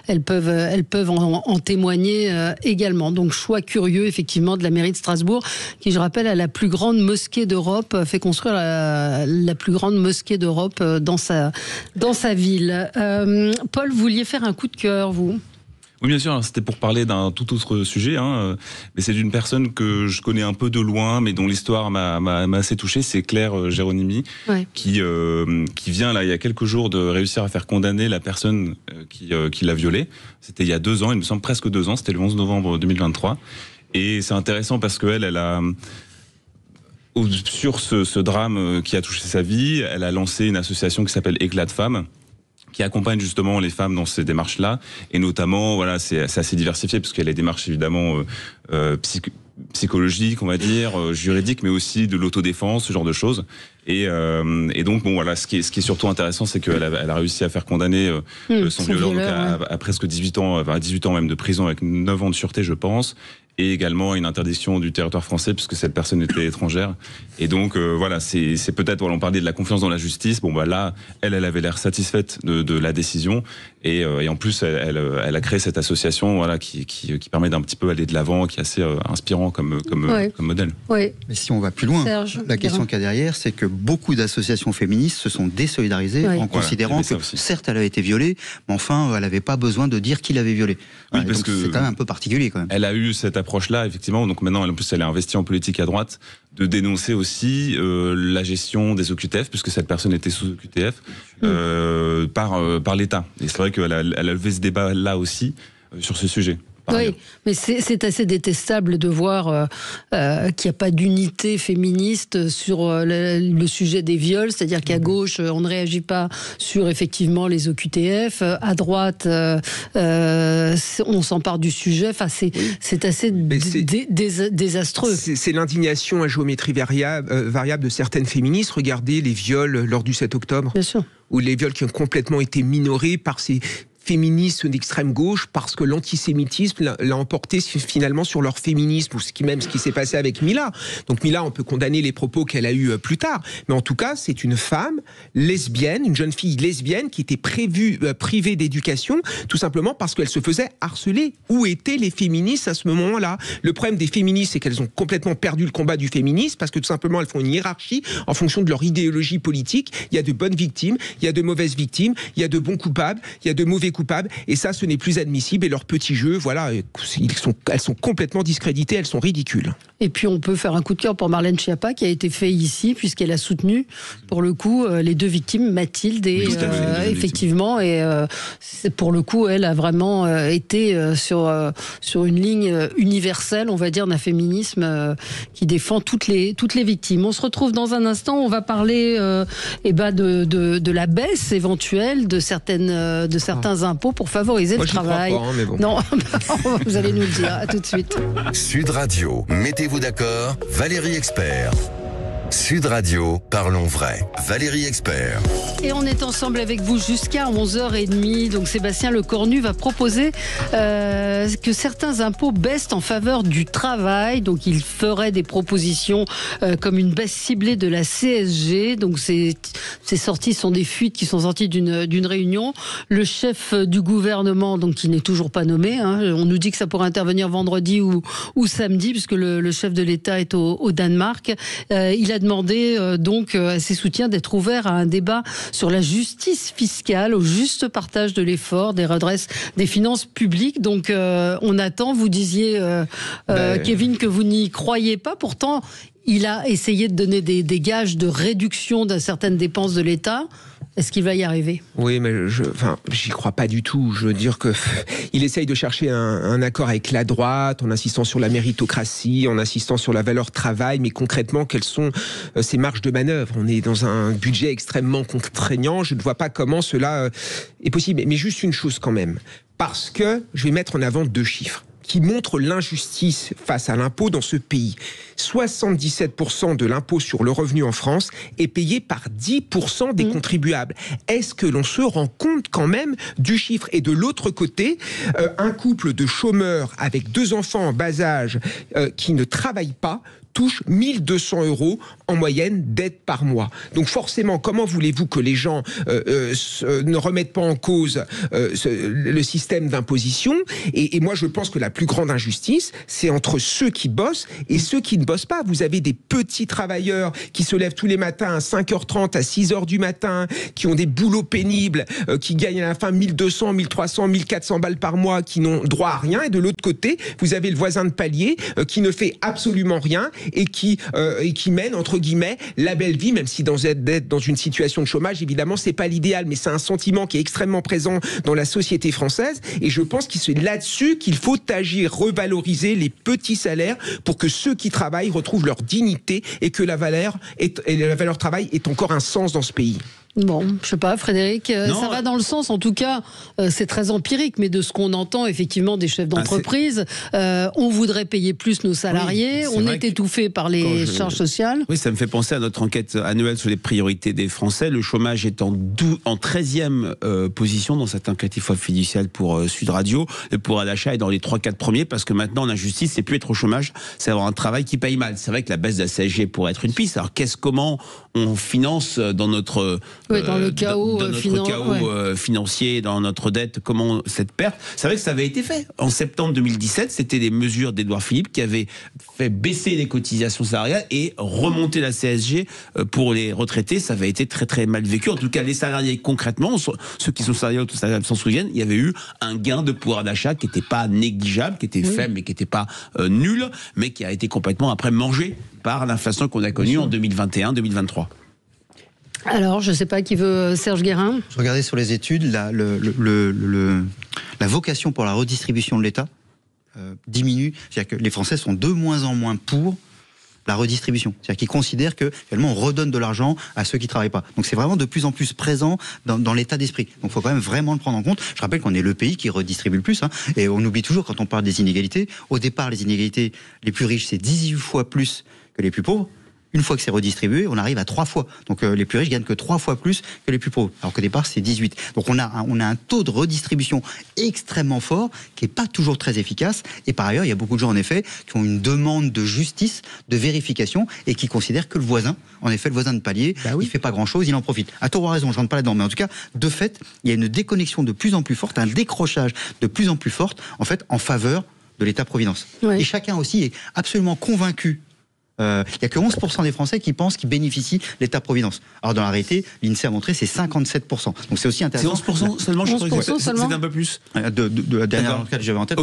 elles peuvent en témoigner également. Donc choix curieux effectivement de la mairie de Strasbourg, qui, je rappelle, a la plus grande mosquée d'Europe, fait construire la plus grande mosquée d'Europe dans sa ville. Paul, vous vouliez faire un coup de cœur, vous ? Oui, bien sûr, c'était pour parler d'un tout autre sujet, mais c'est d'une personne que je connais un peu de loin, mais dont l'histoire m'a assez touché. C'est Claire Géronimi, qui vient là il y a quelques jours de réussir à faire condamner la personne qui l'a violée. C'était il y a 2 ans, il me semble presque 2 ans, c'était le 11 novembre 2023. Et c'est intéressant parce qu'elle a sur ce drame qui a touché sa vie, elle a lancé une association qui s'appelle Éclat de Femmes, qui accompagne justement les femmes dans ces démarches-là, et notamment, c'est assez diversifié, parce qu'il y a les démarches évidemment psychologiques, on va dire, juridiques, mais aussi de l'autodéfense, ce genre de choses. Et donc, ce qui est surtout intéressant, c'est qu'elle a réussi à faire condamner son violeur à presque 18 ans, à 18 ans même de prison, avec 9 ans de sûreté, je pense, et également une interdiction du territoire français, puisque cette personne était étrangère. Et donc, c'est peut-être, on parlait de la confiance dans la justice. Là, elle avait l'air satisfaite de la décision. Et en plus, elle a créé cette association, qui permet d'un petit peu aller de l'avant, qui est assez inspirant comme modèle. Ouais. Mais si on va plus loin, Serge, la question qu'il y a derrière, c'est que beaucoup d'associations féministes se sont désolidarisées en considérant que, certes, elle a été violée, mais enfin, elle n'avait pas besoin de dire qui l'avait violée. Oui, parce que c'est quand même un peu particulier, quand même. Elle a eu cette approche-là, effectivement. Donc maintenant, en plus, elle est investie en politique à droite, de dénoncer aussi la gestion des OQTF, puisque cette personne était sous OQTF, par l'État. Et c'est vrai qu'elle a levé ce débat-là aussi, sur ce sujet. Oui, mais c'est assez détestable de voir qu'il n'y a pas d'unité féministe sur le sujet des viols, c'est-à-dire qu'à gauche, on ne réagit pas sur effectivement les OQTF, à droite, on s'empare du sujet, enfin, c'est assez désastreux. C'est l'indignation à géométrie variable de certaines féministes. Regardez les viols lors du 7 octobre. Bien sûr. Ou les viols qui ont complètement été minorés par ces féministes d'extrême gauche parce que l'antisémitisme l'a emporté finalement sur leur féminisme, ou ce qui s'est passé avec Mila. Donc Mila, on peut condamner les propos qu'elle a eus plus tard, mais en tout cas, c'est une femme lesbienne, une jeune fille lesbienne qui était privée d'éducation, tout simplement parce qu'elle se faisait harceler. Où étaient les féministes à ce moment-là? Le problème des féministes, c'est qu'elles ont complètement perdu le combat du féminisme, parce que tout simplement, elles font une hiérarchie en fonction de leur idéologie politique. Il y a de bonnes victimes, il y a de mauvaises victimes, il y a de bons coupables, il y a de mauvais coupables, et ça, ce n'est plus admissible, et leurs petits jeux, voilà, elles sont complètement discréditées, elles sont ridicules. Et puis on peut faire un coup de cœur pour Marlène Schiappa, qui a été fait ici, puisqu'elle a soutenu, pour le coup, les deux victimes, Mathilde et effectivement, et pour le coup, elle a vraiment été sur une ligne universelle, on va dire, d'un féminisme qui défend toutes les victimes. On se retrouve dans un instant, on va parler de la baisse éventuelle de certains impôts pour favoriser le travail. Crois pas, mais bon. Non, vous allez nous le dire. À tout de suite. Sud Radio, mettez-vous d'accord, Valérie Expert. Sud Radio, parlons vrai. Valérie Expert. Et on est ensemble avec vous jusqu'à 11h30. Donc Sébastien Lecornu va proposer que certains impôts baissent en faveur du travail. Donc il ferait des propositions comme une baisse ciblée de la CSG. Donc ces sorties sont des fuites qui sont sorties d'une réunion. Le chef du gouvernement, donc qui n'est toujours pas nommé, on nous dit que ça pourrait intervenir vendredi ou samedi, puisque le chef de l'État est au Danemark. Il a demandé donc à ses soutiens d'être ouverts à un débat sur la justice fiscale, au juste partage de l'effort, des redresses des finances publiques. Donc on attend, vous disiez Kevin, que vous n'y croyez pas, pourtant il a essayé de donner des gages de réduction de certaines dépenses de l'État. Est-ce qu'il va y arriver? Oui, mais j'y crois pas du tout. Je veux dire que il essaye de chercher un accord avec la droite, en insistant sur la méritocratie, en insistant sur la valeur travail, mais concrètement, quelles sont ses marges de manœuvre? On est dans un budget extrêmement contraignant. Je ne vois pas comment cela est possible. Mais juste une chose quand même, parce que je vais mettre en avant deux chiffres qui montrent l'injustice face à l'impôt dans ce pays. 77% de l'impôt sur le revenu en France est payé par 10% des contribuables. Est-ce que l'on se rend compte quand même du chiffre? Et de l'autre côté, un couple de chômeurs avec 2 enfants en bas âge qui ne travaillent pas touche 1 200 € en moyenne d'aide par mois. Donc forcément, comment voulez-vous que les gens ne remettent pas en cause le système d'imposition? Et moi, je pense que la plus grande injustice, c'est entre ceux qui bossent et ceux qui ne bossent pas. Vous avez des petits travailleurs qui se lèvent tous les matins à 5h30, à 6h du matin, qui ont des boulots pénibles, qui gagnent à la fin 1 200, 1 300, 1 400 balles par mois, qui n'ont droit à rien. Et de l'autre côté, vous avez le voisin de palier qui ne fait absolument rien et qui mène, entre guillemets, la belle vie, même si d'être dans une situation de chômage, évidemment, c'est pas l'idéal, mais c'est un sentiment qui est extrêmement présent dans la société française, et je pense que c'est là-dessus qu'il faut agir, revaloriser les petits salaires pour que ceux qui travaillent retrouvent leur dignité et que la valeur travail ait encore un sens dans ce pays. Bon, je sais pas, Frédéric, ça va dans le sens, en tout cas, c'est très empirique, mais de ce qu'on entend effectivement des chefs d'entreprise, on voudrait payer plus nos salariés, on est étouffé par les charges sociales. Oui, ça me fait penser à notre enquête annuelle sur les priorités des Français. Le chômage est en 13e position dans cette enquête fiduciale pour Sud Radio. Le pouvoir d'achat est dans les 3-4 premiers, parce que maintenant, l'injustice, c'est plus être au chômage, c'est avoir un travail qui paye mal. C'est vrai que la baisse de la CSG pourrait être une piste. Alors, comment on finance dans notre... dans le chaos, financier, dans notre dette, comment cette perte. C'est vrai que ça avait été fait. En septembre 2017, c'était des mesures d'Édouard Philippe qui avaient fait baisser les cotisations salariales et remonter la CSG pour les retraités. Ça avait été très très mal vécu. En tout cas, les salariés, concrètement, ceux qui sont salariés s'en souviennent, il y avait eu un gain de pouvoir d'achat qui n'était pas négligeable, qui était faible, mais qui n'était pas nul, mais qui a été complètement après mangé par l'inflation qu'on a connue en 2021-2023. Alors, je ne sais pas qui veut, Serge Guérin. Je regardais sur les études la vocation pour la redistribution de l'État. diminue. C'est-à-dire que les Français sont de moins en moins pour la redistribution. C'est-à-dire qu'ils considèrent que finalement on redonne de l'argent à ceux qui ne travaillent pas. Donc c'est vraiment de plus en plus présent dans l'état d'esprit. Donc il faut quand même vraiment le prendre en compte. Je rappelle qu'on est le pays qui redistribue le plus. Et on oublie toujours quand on parle des inégalités. Au départ, les inégalités les plus riches, c'est 18 fois plus que les plus pauvres. Une fois que c'est redistribué, on arrive à 3 fois. Donc les plus riches gagnent que 3 fois plus que les plus pauvres. Alors qu'au départ, c'est 18. Donc on a un taux de redistribution extrêmement fort, qui n'est pas toujours très efficace. Et par ailleurs, il y a beaucoup de gens, en effet, qui ont une demande de justice, de vérification, et qui considèrent que le voisin, en effet, le voisin de palier, il fait pas grand-chose, il en profite. À tort ou à raison, je rentre pas là-dedans. Mais en tout cas, de fait, il y a une déconnexion de plus en plus forte, un décrochage de plus en plus fort, en fait, en faveur de l'État-providence. Et chacun aussi est absolument convaincu. Il n'y a que 11% des Français qui pensent qu'ils bénéficient de l'État-providence. Alors dans la réalité, l'INSEE a montré c'est 57%. Donc c'est aussi intéressant. C'est 11% seulement, je crois que c'est un peu plus. De la dernière enquête que j'avais en tête.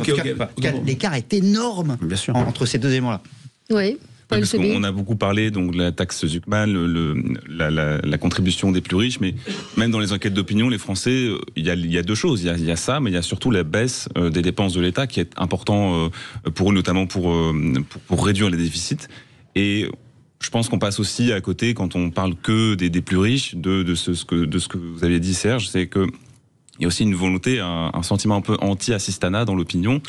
L'écart est énorme entre ces deux éléments-là. Oui. Parce qu'on a beaucoup parlé donc, de la taxe Zuckman, la contribution des plus riches, mais même dans les enquêtes d'opinion, les Français, il y a deux choses. Il y a ça, mais il y a surtout la baisse des dépenses de l'État qui est important pour eux, notamment pour réduire les déficits. Et je pense qu'on passe aussi à côté, quand on parle que des plus riches, de ce que vous aviez dit, Serge, c'est que il y a aussi une volonté, un sentiment un peu anti-assistanat dans l'opinion,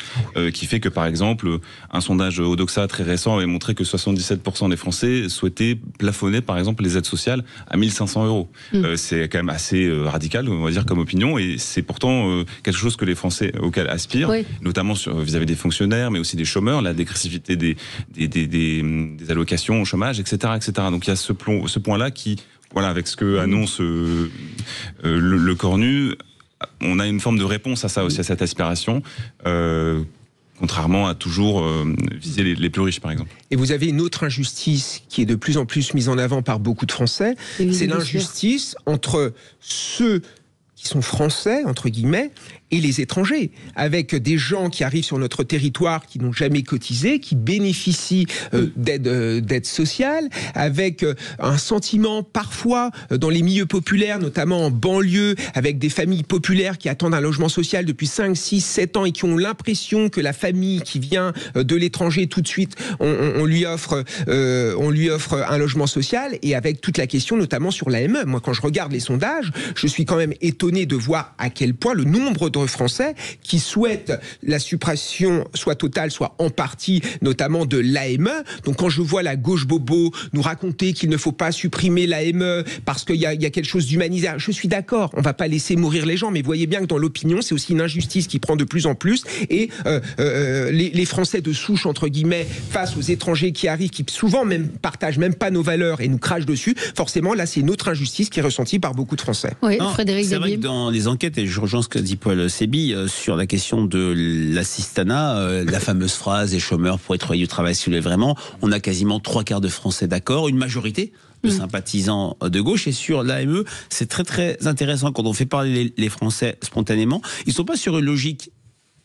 qui fait que, par exemple, un sondage Odoxa très récent avait montré que 77% des Français souhaitaient plafonner, par exemple, les aides sociales à 1 500 €. C'est quand même assez radical, on va dire, comme opinion, et c'est pourtant quelque chose que les Français auxquels aspirent, notamment vis-à-vis des fonctionnaires, mais aussi des chômeurs, la dégressivité des allocations au chômage, etc., etc. Donc il y a ce point-là qui, voilà, avec ce que annonce le Cornu, on a une forme de réponse à ça aussi, à cette aspiration, contrairement à toujours viser les plus riches, par exemple. Et vous avez une autre injustice qui est de plus en plus mise en avant par beaucoup de Français, c'est l'injustice entre ceux qui sont français, entre guillemets, et les étrangers, avec des gens qui arrivent sur notre territoire, qui n'ont jamais cotisé, qui bénéficient d'aide sociale, avec un sentiment parfois dans les milieux populaires, notamment en banlieue, avec des familles populaires qui attendent un logement social depuis 5, 6, 7 ans et qui ont l'impression que la famille qui vient de l'étranger, tout de suite, on lui offre un logement social, et avec toute la question notamment sur l'AME. Moi, quand je regarde les sondages, je suis quand même étonné de voir à quel point le nombre de Français qui souhaitent la suppression soit totale, soit en partie, notamment de l'AME. Donc quand je vois la gauche bobo nous raconter qu'il ne faut pas supprimer l'AME parce qu'il y a quelque chose d'humanitaire, je suis d'accord, on ne va pas laisser mourir les gens, mais voyez bien que dans l'opinion, c'est aussi une injustice qui prend de plus en plus, et les Français de souche, entre guillemets, face aux étrangers qui arrivent, qui souvent même partagent même pas nos valeurs et nous crachent dessus, forcément là c'est une autre injustice qui est ressentie par beaucoup de Français. Oui, Frédéric c'est vrai que dans les enquêtes, et je rejoins ce que dit Paul Sébi sur la question de l'assistanat, la fameuse phrase « les chômeurs pourraient trouver du travail si vous voulez vraiment », on a quasiment 3/4 de Français d'accord, une majorité de sympathisants de gauche. Et sur l'AME, c'est très très intéressant quand on fait parler les Français spontanément. Ils ne sont pas sur une logique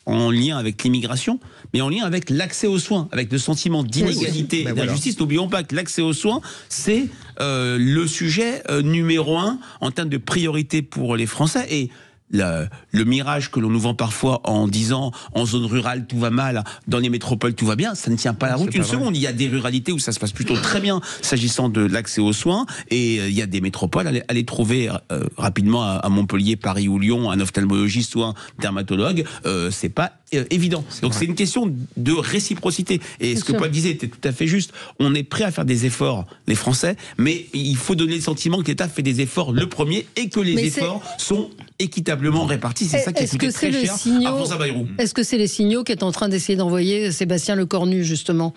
en lien avec l'immigration, mais en lien avec l'accès aux soins, avec le sentiment d'inégalité et d'injustice. N'oublions pas que l'accès aux soins, c'est le sujet numéro 1 en termes de priorité pour les Français. Et le mirage que l'on nous vend parfois en disant en zone rurale tout va mal, dans les métropoles tout va bien, ça ne tient pas la route une seconde. Il y a des ruralités où ça se passe plutôt très bien s'agissant de l'accès aux soins, et il y a des métropoles, allez trouver rapidement à Montpellier, Paris ou Lyon un ophtalmologiste ou un dermatologue, c'est pas évident. Donc c'est une question de réciprocité. Et ce que Paul disait était tout à fait juste. On est prêt à faire des efforts, les Français, mais il faut donner le sentiment que l'État fait des efforts le premier et que les efforts sont équitablement répartis. C'est ça qui coûte très cher à François Bayrou. Est-ce que c'est les signaux qu'est en train d'essayer d'envoyer Sébastien Lecornu, justement ?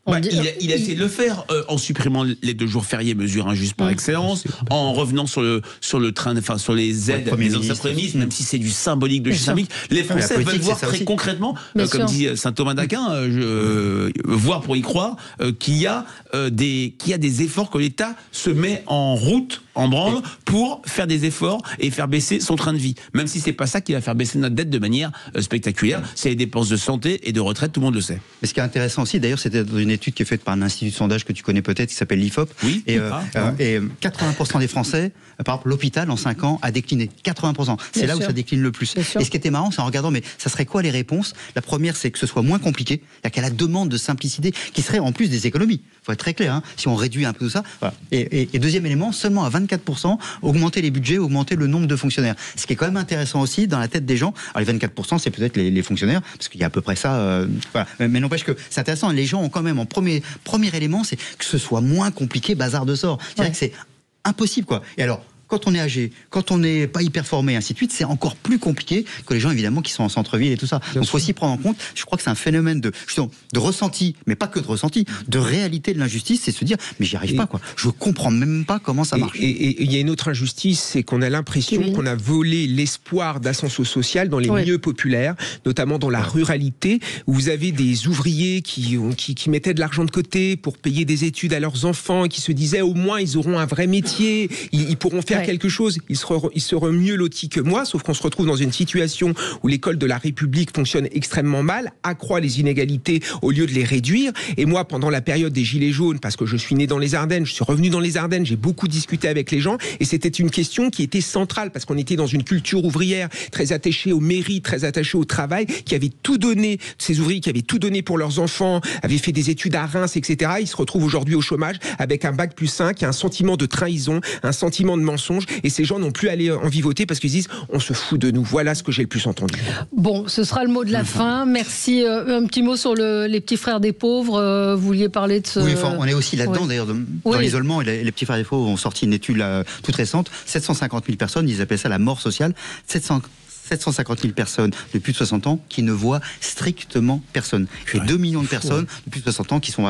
Il a essayé de le faire en supprimant les 2 jours fériés, mesure injuste par excellence, en revenant sur le train, enfin sur les aides des anciens premiers ministres, même si c'est du symbolique de chez symbolique. Les Français veulent voir très concrètement, comme dit saint Thomas d'Aquin, voir pour y croire, qu'il y a des efforts que l'État se met en route en branle pour faire des efforts et faire baisser son train de vie. Même si c'est pas ça qui va faire baisser notre dette de manière spectaculaire, c'est les dépenses de santé et de retraite, tout le monde le sait. Mais ce qui est intéressant aussi, d'ailleurs, c'était dans une étude qui est faite par un institut de sondage que tu connais peut-être, qui s'appelle l'IFOP. Oui. Et 80% des Français, par exemple, l'hôpital en 5 ans a décliné. 80%. C'est là où ça décline le plus. Et ce qui était marrant, c'est en regardant, mais ça serait quoi les réponses? La première, c'est que ce soit moins compliqué, c'est-à-dire qu'à la demande de simplicité, qui serait en plus des économies. Il faut être très clair, hein, si on réduit un peu tout ça. Voilà. Et deuxième élément, seulement à 24%, augmenter les budgets, augmenter le nombre de fonctionnaires. Ce qui est quand même intéressant aussi dans la tête des gens. Alors les 24%, c'est peut-être les fonctionnaires, parce qu'il y a à peu près ça. Voilà. Mais n'empêche que c'est intéressant. Les gens ont quand même, en premier élément, c'est que ce soit moins compliqué, bazar de sort. C'est-à-dire que c'est impossible, quoi. Et alors, quand on est âgé, quand on n'est pas hyper formé, ainsi de suite, c'est encore plus compliqué que les gens, évidemment, qui sont en centre-ville et tout ça. Donc, il faut aussi prendre en compte, je crois que c'est un phénomène de ressenti, mais pas que de ressenti, de réalité de l'injustice, c'est se dire, mais j'y arrive pas, quoi. Je comprends même pas comment ça marche. Et il y a une autre injustice, c'est qu'on a l'impression qu'on a volé l'espoir d'ascension sociale dans les milieux populaires, notamment dans la ruralité, où vous avez des ouvriers qui mettaient de l'argent de côté pour payer des études à leurs enfants, et qui se disaient, au moins, ils auront un vrai métier, ils pourront faire quelque chose, ils seront mieux lotis que moi, sauf qu'on se retrouve dans une situation où l'école de la République fonctionne extrêmement mal, accroît les inégalités au lieu de les réduire. Et moi, pendant la période des Gilets jaunes, parce que je suis né dans les Ardennes, je suis revenu dans les Ardennes, j'ai beaucoup discuté avec les gens, et c'était une question qui était centrale, parce qu'on était dans une culture ouvrière très attachée aux mairies, très attachée au travail, qui avait tout donné, ces ouvriers qui avaient tout donné pour leurs enfants, avaient fait des études à Reims, etc. Ils se retrouvent aujourd'hui au chômage avec un bac +5, un sentiment de trahison, un sentiment de mensonge, et ces gens n'ont plus à aller en vivoter parce qu'ils disent on se fout de nous. Voilà ce que j'ai le plus entendu. Bon, ce sera le mot de la fin. Merci. Un petit mot sur les petits frères des pauvres. Vous vouliez parler de ce... Oui, enfin, on est aussi là-dedans d'ailleurs, dans l'isolement. Les petits frères des pauvres ont sorti une étude toute récente. 750 000 personnes, ils appellent ça la mort sociale. 750 000 personnes de plus de 60 ans qui ne voient strictement personne. Il y a 2 millions de personnes de plus de 60 ans qui sont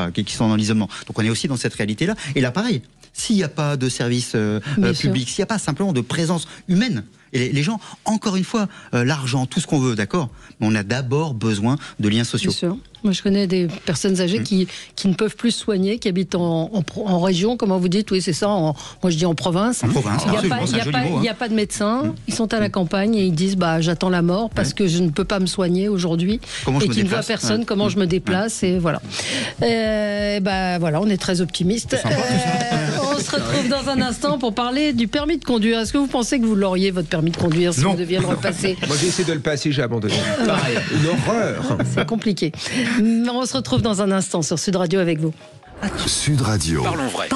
dans l'isolement. Donc on est aussi dans cette réalité-là. Et là, pareil, s'il n'y a pas de service public, s'il n'y a pas simplement de présence humaine, et les gens, encore une fois, l'argent, tout ce qu'on veut, d'accord, mais on a d'abord besoin de liens sociaux. Bien sûr. Moi, je connais des personnes âgées qui ne peuvent plus se soigner, qui habitent en région, comment vous dites, oui, c'est ça, moi je dis en province. En province, il n'y a pas de médecin, ils sont à la campagne et ils disent, j'attends la mort parce que je ne peux pas me soigner aujourd'hui et qu'ils ne voient personne, comment je me déplace, et voilà. Voilà, on est très optimistes. On se retrouve dans un instant pour parler du permis de conduire. Est-ce que vous pensez que vous l'auriez, votre permis de conduire, si vous deviez le repasser? Moi, j'ai essayé de le passer, j'ai abandonné. Pareil, une horreur. C'est compliqué. On se retrouve dans un instant sur Sud Radio avec vous. Sud Radio. Parlons vrai.